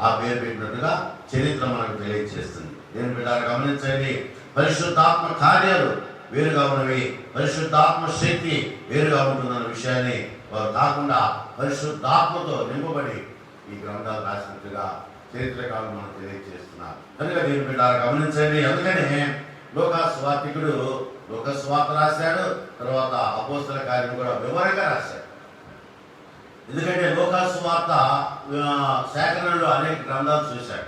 ఆ పేరు పెట్టినట్టుగా చరిత్ర మనకు తెలియజేస్తుంది. దేని బిడ్డలు గమనించండి, పరిశుద్ధాత్మ కార్యాలు వేరుగా ఉన్నవి, పరిశుద్ధాత్మ శక్తి వేరుగా ఉంటుందన్న విషయాన్ని వారు కాకుండా పరిశుద్ధాత్మతో నింపబడి ఈ గ్రంథాలు రాసినట్టుగా చరిత్రకారులు మనం తెలియజేస్తున్నారు. కనుక దీని బిడ్డలు గమనించండి. అందుకనే లోకస్వార్థికుడు లోకస్వార్త రాశాడు, తర్వాత అపోస్తల కార్యం కూడా వివరంగా రాశాడు. ఎందుకంటే లోకస్వార్త సేకరణలో అనేక గ్రంథాలు చూశాడు,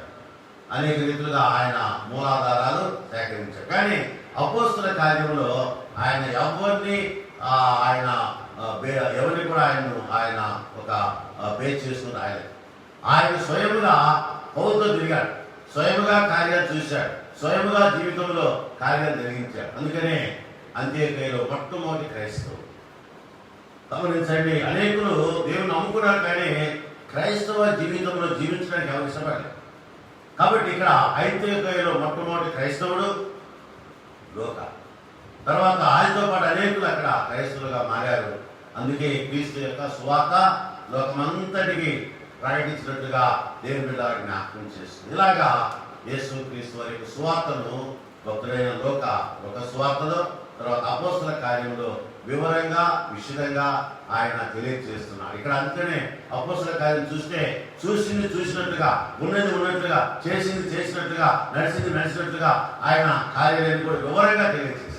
అనేక రీతిలుగా ఆయన మూలాధారాలు సేకరించాడు. కానీ అపోస్తల కార్యంలో ఆయన ఎవరిని కూడా ఆయన ఒక బేస్ చేసుకుని ఆయన స్వయముగా పౌరుతో తిరిగాడు, స్వయముగా కార్యాలు చూశాడు, స్వయముగా జీవితంలో కార్యాలు జరిగించాడు. అందుకనే అంత్యోక్యలో మొట్టమొదటి క్రైస్తవుడు. గమనించండి, అనేకులు దేవుని నమ్ముకున్నారు కానీ క్రైస్తవ జీవితంలో జీవించడానికి ఎవరు ఇష్టపడలేదు. కాబట్టి ఇక్కడ అంత్యోక్యలో మొట్టమొదటి క్రైస్తవుడు లోక. తర్వాత ఆయనతో పాటు అనేకులు అక్కడ క్రైస్తవులుగా మారారు. అందుకే క్రీస్తు యొక్క సువార్త లోకమంతటికి ప్రకటించినట్టుగా దేవుని బిడ్డలకు జ్ఞాపకం చేస్తుంది. ఇలాగా యేసు క్రీస్తు వారి యొక్క సువార్తను భక్తుడైన లోక సువార్తలో, తర్వాత అపోస్తల కార్యంలో వివరంగా విశదంగా ఆయన తెలియజేస్తున్నాడు. ఇక్కడ అందుకనే అపోస్తల కార్యం చూస్తే చూసింది చూసినట్టుగా, ఉన్నది ఉన్నట్టుగా, చేసింది చేసినట్టుగా, నడిచింది నడిచినట్టుగా ఆయన కార్యాలను కూడా వివరంగా తెలియజేశారు.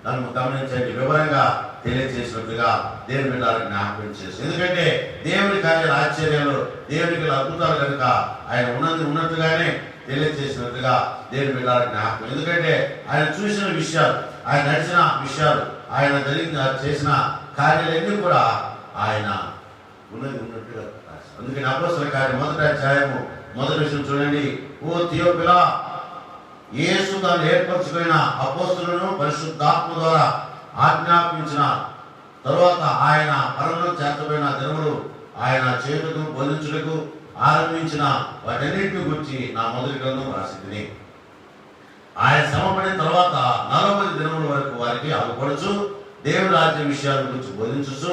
నన్ను గమనించండి, వివరంగా తెలియజేసినట్టుగా దేవుని బిడ్డలకు జ్ఞాపకం చేస్తుంది. ఎందుకంటే దేవుని కార్యాలు ఆశ్చర్యాలు, దేవునికి అద్భుతాలు కనుక ఆయన ఉన్నది ఉన్నట్టుగానే తెలియజేసినట్టుగా దేవుని బిడ్డలకు జ్ఞాపకం. ఎందుకంటే ఆయన చూసిన విషయాలు, ఆయన నడిచిన విషయాలు, ఆయన చేసిన కార్యాలన్నీ కూడా ఆయన ఉన్నది ఉన్నట్టుగా. అందుకని అపోస్తల కార్యం 1వ అధ్యాయము 1వ విషయం చూడండి. ఓ థియోఫిలా, యేసు తాను ఏర్పరచుకున్న అపోస్తలులను పరిశుద్ధాత్మ ద్వారా ఆజ్ఞాపించిన తరువాత ఆయన పరమలో చేర్చబడిన దినములు ఆయన చేతుకు బోధించుటకు ఆరంభించిన వాటన్నిటిని గురించి నా మొదటి గ్రంథం రాసింది. ఆయన శ్రమపడిన తర్వాత 40 దినముల వరకు వారికి అగుపడుచు దేవుని రాజ్య విషయాల గురించి బోధించు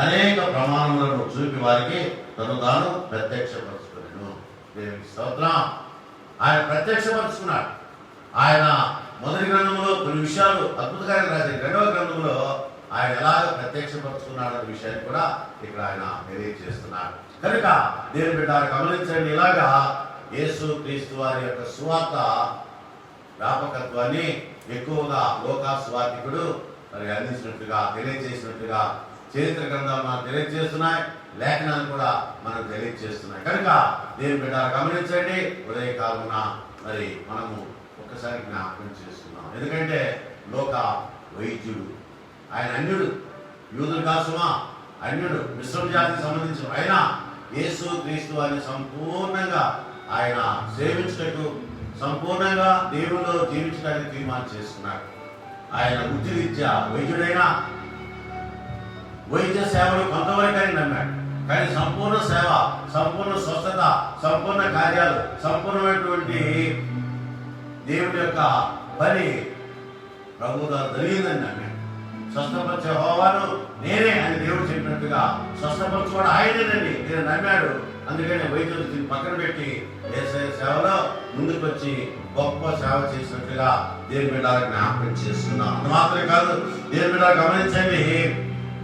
అనేక ప్రమాణములను చూపి వారికి తను తాను ప్రత్యక్షపరచుకున్నాను. దేవునికి స్తోత్రం. ఆయన ప్రత్యక్షపరుచుకున్నాడు. ఆయన మొదటి గ్రంథంలో కొన్ని విషయాలు అద్భుతకార్యాలు రాశారు. రెండవ గ్రంథంలో ఆయన ఎలాగ ప్రత్యక్షపరుచుకున్నాడు అనే విషయాన్ని కూడా ఇక్కడ ఆయన తెలియజేస్తున్నాడు. కనుక దేవుని బిడ్డ గమనించండి, ఇలాగా యేసు క్రీస్తు వారి యొక్క సువార్త వ్యాపకత్వాన్ని ఎక్కువగా లోకా సువార్థికుడు మరి అందించినట్టుగా తెలియజేసినట్టుగా చరిత్ర గ్రంథాలు మనకు తెలియజేస్తున్నాయి, లేఖనాలు కూడా మనకు తెలియజేస్తున్నాయి. కనుక దేవుని బిడ్డ గమనించండి, ఉదయకాలమున మరి మనము ఒక్కసారి జ్ఞాపకం చేసుకున్నాం. ఎందుకంటే లోక వైద్యుడు ఆయన, అన్యుడు, యూదుల కాసుమా అన్యుడు, మిశ్రమ జాతికి సంబంధించిన ఆయన యేసు క్రీస్తు వారిని సంపూర్ణంగా ఆయన సేవించటకు, సంపూర్ణంగా దేవుల్లో జీవించడానికి తీర్మానం చేసుకున్నాడు. ఆయన వృత్తిరీత్యా వైద్యుడైనా వైద్య సేవలు కొంతవరకని నమ్మాడు, కానీ సంపూర్ణ సేవ, సంపూర్ణ స్వస్థత, సంపూర్ణ కార్యాలు, సంపూర్ణమైనటువంటి దేవుడి యొక్క పని ప్రభు ద్వారా జరిగిందని నమ్మాడు. స్వస్థపరిచే యెహోవాను నేనే అని దేవుడు చెప్పినట్టుగా స్వస్థపరచుకోవడం ఆయనేనండి నేను నమ్మాడు. అందుకని వైద్యులు దీన్ని పక్కన పెట్టి యేసయ్య సేవలో ముందుకు వచ్చి గొప్ప సేవ చేసినట్టుగా దేవుని బిడ్డ జ్ఞాపకం చేస్తున్నాం. అది మాత్రమే కాదు, దేవుని బిడ్డ గమనించండి,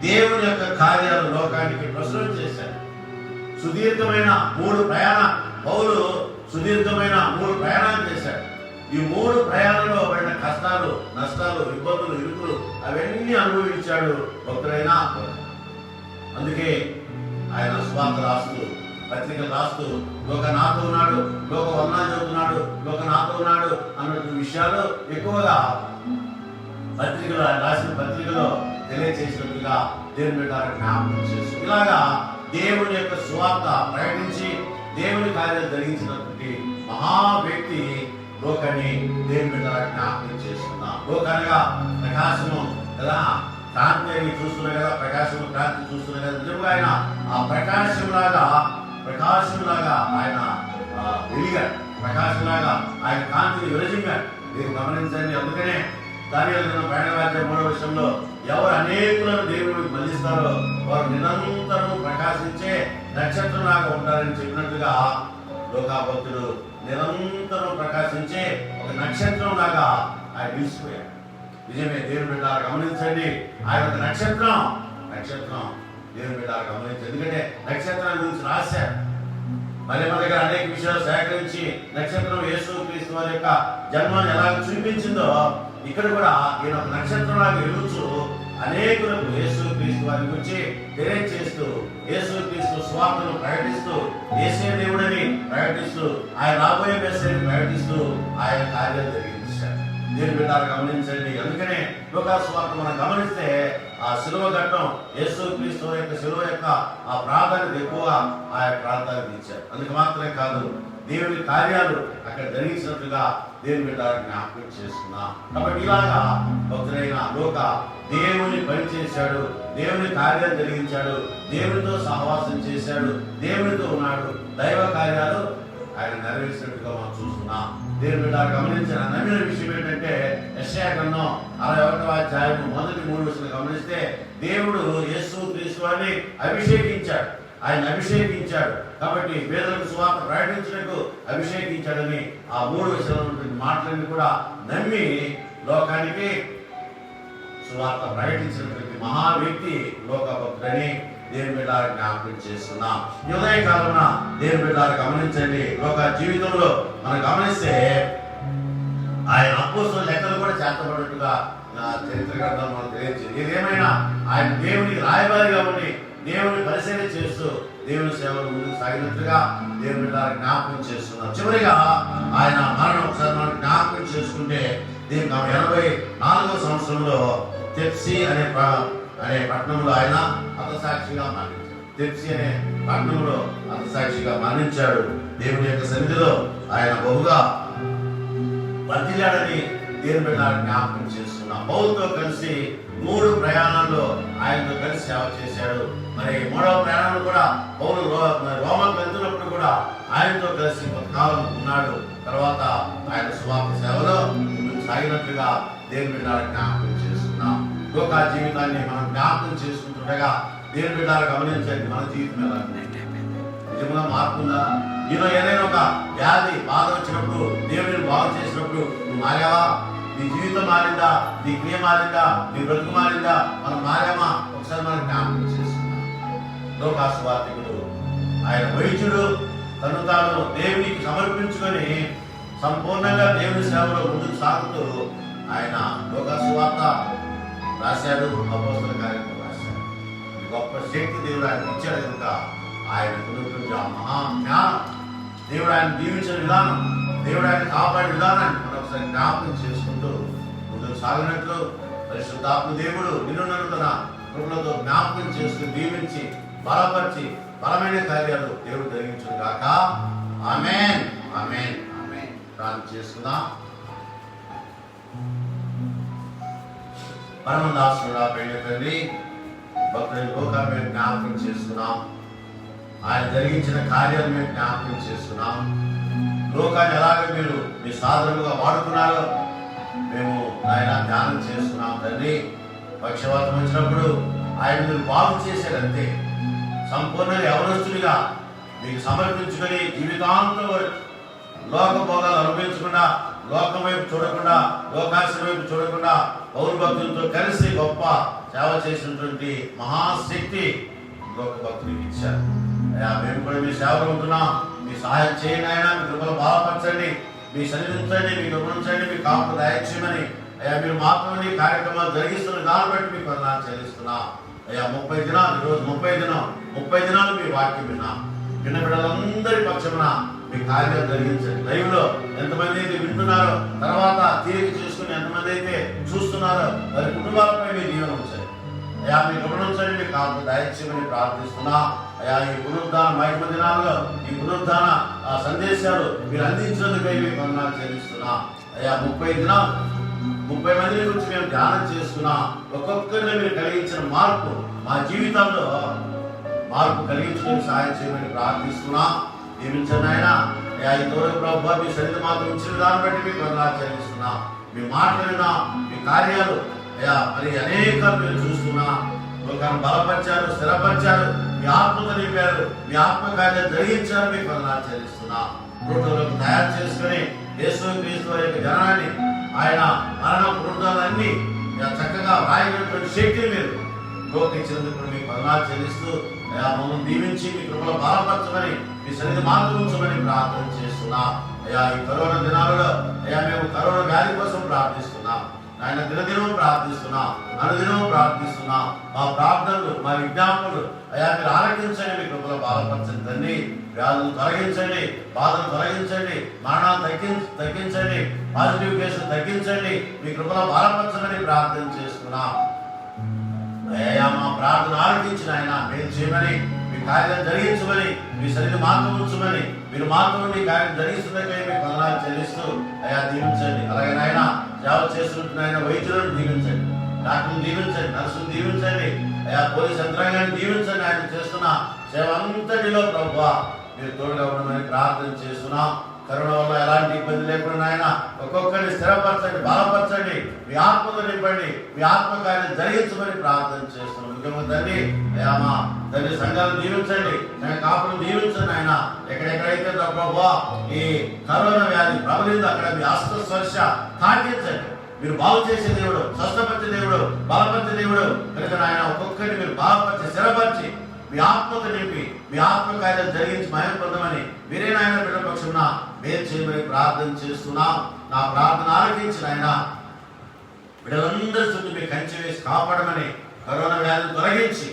దేవుని యొక్క కార్యాలు లోకానికి ప్రచురణ చేశారు. సుదీర్ఘమైన 3 పౌలు సుదీర్ఘమైన 3 ప్రయాణాలు చేశాడు. ఈ 3 ప్రయాణంలో పడిన కష్టాలు, నష్టాలు, ఇబ్బందులు, ఇరుకులు అవన్నీ అనుభవించాడు భక్తుడైనా. అందుకే ఆయన సువార్త రాస్తూ, పత్రికలు రాస్తూ లోక నాతో ఉన్నాడు, లోక వర్ణాలు చదువుతున్నాడు, లోక నాతో ఉన్నాడు అన్నటువంటి విషయాలు ఎక్కువగా పత్రికలో, ఆయన రాసిన పత్రికలో తెలియచేసినట్టుగా దేవుని బిడ్డ జ్ఞాపకం చేస్తూ ఇలాగా దేవుని యొక్క సువార్త ప్రకటించి దేవుని కార్యాలు జరిగించినటువంటి మహా వ్యక్తి లోకాన్ని దేవుని బిడ్డ జ్ఞాపకం చేస్తున్నాం. లోకనగా ప్రకాశము కదా, కాంతి అని చూస్తున్నాయి కదా, ప్రకాశము కాంతి చూస్తున్నాయి కదా. నిజంగా ఆయన ఆ ప్రకాశంలాగా ఆయన వెలిగాడు, ప్రకాశంలాగా ఆయన కాంతిని విరజింగాడు. మీరు గమనించండి. అందుకనే దానియేలు పైనరాజ్యం 3వ విషయంలో ఎవరు అనేకులను దేవుడికి మళ్ళిస్తారో వారు నిరంతరం ప్రకాశించే నక్షత్రంలాగా ఉంటారని చెప్పినట్టుగా లోకాభక్తుడు నిరంతరం ప్రకాశించే ఒక నక్షత్రం లాగా ఆయన నిలిచిపోయాడు. నిజమే దేవుని బిడ్డ గమనించండి, ఆయన ఒక నక్షత్రం దేవుని బిడ్డ గమనించండి. ఎందుకంటే నక్షత్రాల గురించి రాశారు. మరి మన దగ్గర అనేక విషయాలు సేకరించి నక్షత్రం యేసు క్రీస్తు వారి యొక్క జన్మాన్ని ఎలా చూపించిందో ఇక్కడ కూడా ఈయన ఒక నక్షత్రంలాగా వెలుగుచూ అనేకులకు యేసు క్రీస్తు వారి గురించి తెలియజేస్తూ, యేసు క్రీస్తు స్వార్థను ప్రకటిస్తూ, యేసే దేవుడని ప్రకటిస్తూ, ఆయన రాబోయే మెస్సేని ప్రకటిస్తూ ఆయన కార్యాలు జరిగించారు. దేవుని బిడ్డ గమనించండి. అందుకనే లోకా సువార్త మనం గమనిస్తే ఆ శిలువ ఘట్టం, యేసు క్రీస్తు యొక్క శిలువ యొక్క ఆ ప్రాధాన్యత ఎక్కువ ఆ ప్రాంతానికి ఇచ్చారు. అందుకు మాత్రమే కాదు, దేవుని కార్యాలు అక్కడ జరిగించినట్టుగా దేవుని బిడ్డ జ్ఞాపకం చేసుకున్నాం. కాబట్టి ఇలాగా భక్తుడైన లోక దేవుని పని చేశాడు, దేవుని కార్యాలు జరిగించాడు, దేవునితో సహవాసం చేశాడు, దేవునితో ఉన్నాడు, దైవ కార్యాలు ఆయన నెరవేర్చినట్టుగా మనం చూస్తున్నాం. దేవుని బిడ్డ గమనించిన నమ్మిన విషయం ఏంటంటే యెషయా గ్రంథం 61వ అధ్యాయం మొదటి 3 వచనాలు గమనిస్తే దేవుడు యేసు క్రీస్తు వారిని అభిషేకించాడు, ఆయన అభిషేకించాడు. కాబట్టి పేదలకు సువార్త ప్రకటించడానికి అభిషేకించాడని ఆ 3 విషయాలు మాటలన్నీ కూడా నమ్మి లోకానికి సువార్త ప్రకటించినటువంటి మహా వ్యక్తి లోక భక్తుడని దేవుని బిడ్డ జ్ఞాపకం చేస్తున్నాం. ఈ ఉదయకాలమున దేవుని బిడ్డ గమనించండి, లోక జీవితంలో మనం గమనిస్తే ఆయన అపోస్తలుల లెక్కలు కూడా చేర్చబడినట్టుగా చరిత్ర గ్రంథం మనకు తెలియజేది. ఏదేమైనా ఆయన దేవునికి రాయబారిగా ఉండి దేవుని పరిశీలన చేస్తూ దేవుని సేవలు ముందుకు సాగినట్టుగా దేవుని బిడ్డ జ్ఞాపకం చేస్తున్నాం. చివరిగా ఆయన మరణం ఒకసారి మనం జ్ఞాపకం చేసుకుంటే దీనికి 84వ సంవత్సరంలో తెప్సి అనే పట్టణంలో ఆయన హతసాక్షిగా మరణించాడు. తెప్సి అనే పట్టణంలో హతసాక్షిగా మరణించాడు. దేవుని యొక్క సన్నిధిలో ఆయన బహుగా వర్ధిల్లాడని దేవుని బిడ్డ జ్ఞాపకం చేస్తున్నాం. పౌలుతో కలిసి 3 ప్రయాణాల్లో ఆయనతో కలిసి సేవ చేశాడు. మరి 3వ ప్రయాణంలో కూడా పౌలు రోమకు వెళ్తున్నప్పుడు కూడా ఆయనతో కలిసి కొంతకాలం ఉన్నాడు. తర్వాత ఆయన సువార్త సేవలో సాగినట్లుగా దేవుని బిడ్డ జ్ఞాపకం చేస్తున్నాం. లోక జీవితాన్ని మనం జ్ఞాపకం చేసుకుంటుండగా దేవుని బిడ్డ గమనించండి, మన జీవితం ఎలా నిజంగా మారుతుందా? నీలో ఏదైనా ఒక వ్యాధి బాధ వచ్చినప్పుడు దేవుడిని బాగు చేసినప్పుడు నువ్వు మారావా? నీ జీవితం మారిందా? నీ క్రియ మారిందా? నీ బ్రతుకు మారిందా? మనం మారామా? ఒకసారి మనం జ్ఞాపకం చేసుకున్నాం. లోకాసువార్తికుడు ఆయన వైద్యుడు తను తాను దేవునికి సమర్పించుకొని సంపూర్ణంగా దేవుని సేవలో ముందుకు సాగుతూ ఆయన లోకాసువార్త రాశాడు, అపోస్తల కార్యక్రమం రాశాడు. గొప్ప శక్తి దేవుడు ఆయన ఇచ్చాడు కనుక ఆయన ఉన్నటువంటి ఆ మహా జ్ఞానం, దేవుడు ఆయన దీవించిన విధానం, దేవుడు ఆయన కాపాడే విధానాన్ని మనం ఒకసారి జ్ఞాపకం చేసుకుంటూ ముందుకు సాగినట్లు పరిశుద్ధాత్మ దేవుడు నిన్ను నన్ను తన కృపలతో జ్ఞాపకం చేసుకుని దీవించి బలపరిచి బలమైన కార్యాలు దేవుడు జరిగించును గాక. ఆమేన్, ఆమేన్, ఆమేన్. ప్రార్థన చేసుకుందాం. పరమదాసుడా ప్రేమ తండ్రి, భక్తుల లోకాన్ని మేము జ్ఞాపకం చేసుకున్నాం. ఆయన జరిగించిన కార్యాలు మేము జ్ఞాపకం చేసుకున్నాం. లోకాన్ని ఎలాగ మీరు మీ సాధనలుగా వాడుకున్నారో మేము ఆయన ధ్యానం చేసుకున్నాం. తండ్రి, పక్షవాతం వచ్చినప్పుడు ఆయన మీరు బాగు చేశారంతే. సంపూర్ణంగా యవనస్తుడిగా మీకు సమర్పించుకొని జీవితాంతం లోకభోగాలు అనుభవించకుండా, లోకం వైపు చూడకుండా, లోకాశ్ర వైపు చూడకుండా పౌరభక్తులతో కలిసి గొప్ప సేవ చేసినటువంటి మహాశక్తి లోక భక్తులకు ఇచ్చారు. మేము కూడా మీ సేవలు ఉంటున్నాం. మీ సహాయం చేయండి ఆయన, మీ కృపలు బలపరచండి, మీ సన్నిధించండి, మీ గమనించండి, మీ కాపు దయచేయమని అయ్యా మీరు మాత్రమే కార్యక్రమాలు జరిగిస్తున్న దాన్ని బట్టి మీకు వందనాలు చెల్లిస్తున్నాం. అయ్యా 30 దినాలు, ఈరోజు 30 దినాలు మీ వాక్యం విన్నాం. విన్న బిడ్డలందరి పక్షమున మీ కార్యాలు జరిగించండి. లైవ్ లో ఎంతమంది అయితే వింటున్నారో, తర్వాత తీరిక చేసుకుని ఎంతమంది అయితే చూస్తున్నారో వారి కుటుంబాలపై మీ దీవెన ఉంచండి. అయ్యా మీ గమనించండి, మీ కాపు దయచేయమని ప్రార్థిస్తున్నా. అయ్యా ఈ పునరుద్ధాన మహిమ దినాల్లో ఈ పునరుద్ధాన సందేశాలు మీరు అందించినందుకై మీకు వందనాలు చెల్లిస్తున్నా. అయ్యా 30 దినాలు 30 మంది గురించి మేము ధ్యానం చేసుకున్నా. ఒక్కొక్కరిని మీరు కలిగించిన మార్పు మా జీవితంలో మార్పు కలిగించుకొని సహాయం చేయమని ప్రార్థిస్తున్నా. దీవించండి ఆయన. అయ్యా ఈ తోడు ప్రభు మీ సన్నిధి మాత్రం ఉంచిన దాన్ని బట్టి మీకు వందనాలు చెల్లిస్తున్నా. మీ మాటలు మీ కార్యాలు అయ్యా మరి అనేక మీరు చూస్తున్నా. లోకాన్ని బలపరిచారు, స్థిరపరిచారు, మీ ఆత్మతో నింపారు, మీ ఆత్మ కార్యాలు జరిగించారు. మీకు వందనాలు చెల్లిస్తున్నా. పునరుద్ధరణకు తయారు చేసుకుని యేసుక్రీస్తు వారి యొక్క జనాన్ని ఆయన మరణ పునరుద్ధరణలన్నీ చక్కగా రాయనటువంటి శక్తిని మీరు లోకించినందుకు మీకు వందనాలు చెల్లిస్తూ మమ్మల్ని దీవించి మీ కృపలో బలపరచమని మీ సన్నిధి మాత్రం ఉంచమని ప్రార్థన చేస్తున్నా. అయ్యా ఈ కరోనా దినాలలో అయ్యా మేము కరోనా వ్యాధి కోసం ప్రార్థిస్తున్నాం. ఆయన దినదినం ప్రార్థిస్తున్నాం, అనుదినం ప్రార్థిస్తున్నాం. మా ప్రార్థనలు, మా విజ్ఞాపనలు అయ్యా మీరు ఆలకించండి, మీ కృపలో బలపరచండి తండ్రి. వ్యాధులు తొలగించండి, బాధలు తొలగించండి, మరణాలు తగ్గించండి, పాజిటివ్ కేసులు తగ్గించండి, మీ కృపలో బలపరచమని ప్రార్థన చేస్తున్నాం. అయ్యా మా ప్రార్థన ఆలకించిన ఆయన మేలు చేయమని, మీ కార్యం జరిగించమని, మీ సన్నిధి మాత్రం ఉంచమని, మీరు మాత్రం మీ కార్యం జరిగిస్తున్నకై మీకు వందనాలు చెల్లిస్తూ అయ్యా దీవించండి. అలాగే నాయన సేవ చేస్తున్న ఆయన వైద్యులను దీవించండి, డాక్టర్ని దీవించండి, నర్సును దీవించండి, అయ్యా పోలీస్ యంత్రాంగాన్ని దీవించండి. ఆయన చేస్తున్న సేవ అంతటిలో ప్రభువా మీరు తోడుగా ఉండమని ప్రార్థన చేస్తున్నాం. కరోనా వల్ల ఎలాంటి ఇబ్బంది లేకుండా ఆయన ఒక్కొక్కరిని స్థిరపరచండి, బలపరచండి, మీ ఆత్మతో నింపండి, మీ ఆత్మ కార్యం జరిగించమని ప్రార్థన చేస్తున్నాం. ముఖ్యంగా తండ్రి అయ్యా మా తండ్రి సంఘాలను దీవించండి, కాపులను దీవించండి. ఆయన ఎక్కడెక్కడైతే ప్రభువా ఈ కరోనా వ్యాధి ప్రబలింది అక్కడ మీ హస్తస్పర్శ తాకించండి. మీరు బాగు చేసే దేవుడు, స్వస్థపరిచే దేవుడు, బలపరిచే దేవుడు కనుక ఆయన ఒక్కొక్కరిని మీరు బలపరిచి స్థిరపరిచి మీ ఆత్మతో నింపి మీ ఆత్మ కార్యం జరిగించి మహిమ పొందమని మీరే నాయన బిడ్డ పక్షమున మేలు చేయమని ప్రార్థన చేస్తున్నాం. నా ప్రార్థన ఆలకించిన ఆయన బిడ్డలందరి చుట్టూ మీ కంచె వేసి కాపాడమని, కరోనా వ్యాధిని తొలగించి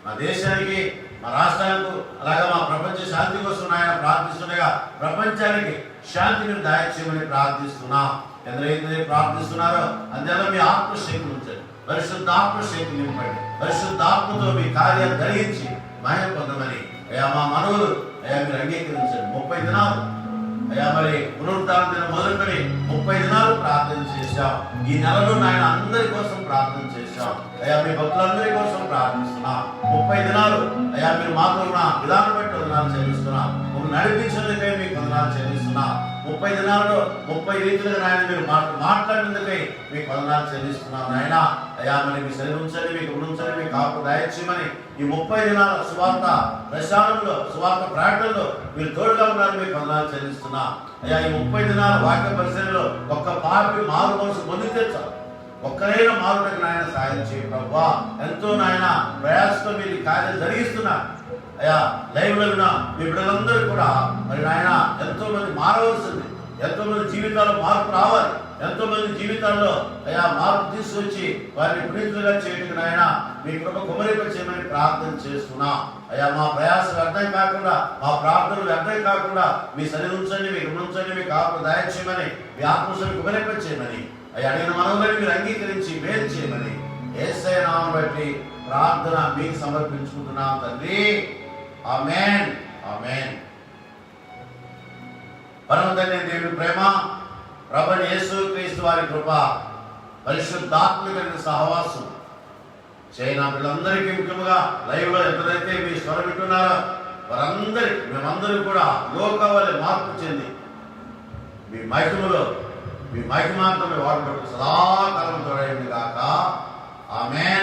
మా దేశానికి, మా రాష్ట్రాలకు, అలాగే మా ప్రపంచ శాంతి కోసం ఆయన ప్రార్థిస్తుండగా ప్రపంచానికి శాంతి మీరు దయచేయమని ప్రార్థిస్తున్నాం. ఎందరైతే ప్రార్థిస్తున్నారో అందులో మీ ఆత్మశక్తి ఉంచండి, పరిశుద్ధాత్మశక్తి నింపండి, పరిశుద్ధాత్మతో మీ కార్యాలు జరిగించి మహిమ పొందమని అయ్యా మా మనవులు అయ్యా మీరు అంగీకరించండి. 30 దినాలు అయ్యా మరి పునరుద్ధాన దినం మొదలుకొని 30 దినాలు ప్రార్థన చేశాం. ఈ నెలలో నాయన అందరి కోసం ప్రార్థన చేశాం. అయ్యా మీ భక్తులందరి కోసం ప్రార్థిస్తున్నాం. 30 దినాలు అయ్యా మీరు మాతో ఉన్న విధానం బట్టి వందనాలు చెల్లిస్తున్నాం. మమ్మల్ని నడిపించేందుకై మీకు వందనాలు చెల్లిస్తున్నాం. 30 దినాల్లో 30 రీతిలుగా నాయన మీరు మాట్లాడినందుకై మీకు వందనాలు చెల్లిస్తున్నాం నాయన. అయ్యా మరి మీ సరి ఉంచండి, మీకు ఉంచండి, మీకు కాపు దయచేయమని ఈ 30 దినాల సువార్త ప్రచారంలో, సువార్త ప్రార్థనలో మీరు తోడుగా ఉన్నారు, మీకు వందనాలు చెల్లిస్తున్నా. అయ్యా ఈ 30 దినాల వాక్య పరిశీలనలో ఒక్క పాపి మారు మనసు పొందితే చాలు. ఒక్కరైనా మారుటకు నాయన సాయం చేయ ప్రభువా. ఎంతో నాయన ప్రయాసంతో మీరు కార్యం జరిగిస్తున్నారు అయ్యా. లైవ్ లో ఉన్న మీ బిడ్డలందరూ కూడా మరి నాయన ఎంతో మంది మారవలసింది, ఎంతో మంది జీవితాల్లో మార్పు రావాలి, ఎంతో మంది జీవితాల్లో అయ్యా మార్పు తీసుకొచ్చి వారిని పునీతులుగా చేయడానికి నాయన మీ కృప కుమరింపచేయమని ప్రార్థన చేస్తున్నా. అయ్యా మా ప్రయాసం వ్యర్థం కాకుండా, మా ప్రార్థనలు వ్యర్థం కాకుండా మీ సన్నిధి ఉంచండి, మీకు ఉంచండి, మీకు ఆత్మ దయచేయమని, మీ ఆత్మశక్తి కుమరింపచేయమని అయ్యా అడిగిన మనవులని మీరు అంగీకరించి మేలు చేయమని యేసయ్య నామమును బట్టి ప్రార్థన మీకు సమర్పించుకుంటున్నాం తండ్రి. ఆమేన్, ఆమేన్. పరమ తండ్రి దేవుని ప్రేమ, ప్రభువైన యేసుక్రీస్తు వారి కృప, పరిశుద్ధాత్మ కలిగిన సహవాసం చైనా పిల్లలందరికీ, ముఖ్యంగా లైవ్ లో ఎంతైతే మీ స్వరం వింటున్నారో వారందరికీ, మేమందరూ కూడా లోకవలె మార్పు చెంది మీ మహిమలో, మీ మహిమాంతమే వాడుకుంటూ సదాకాలం తోడైంది గాక. ఆమేన్.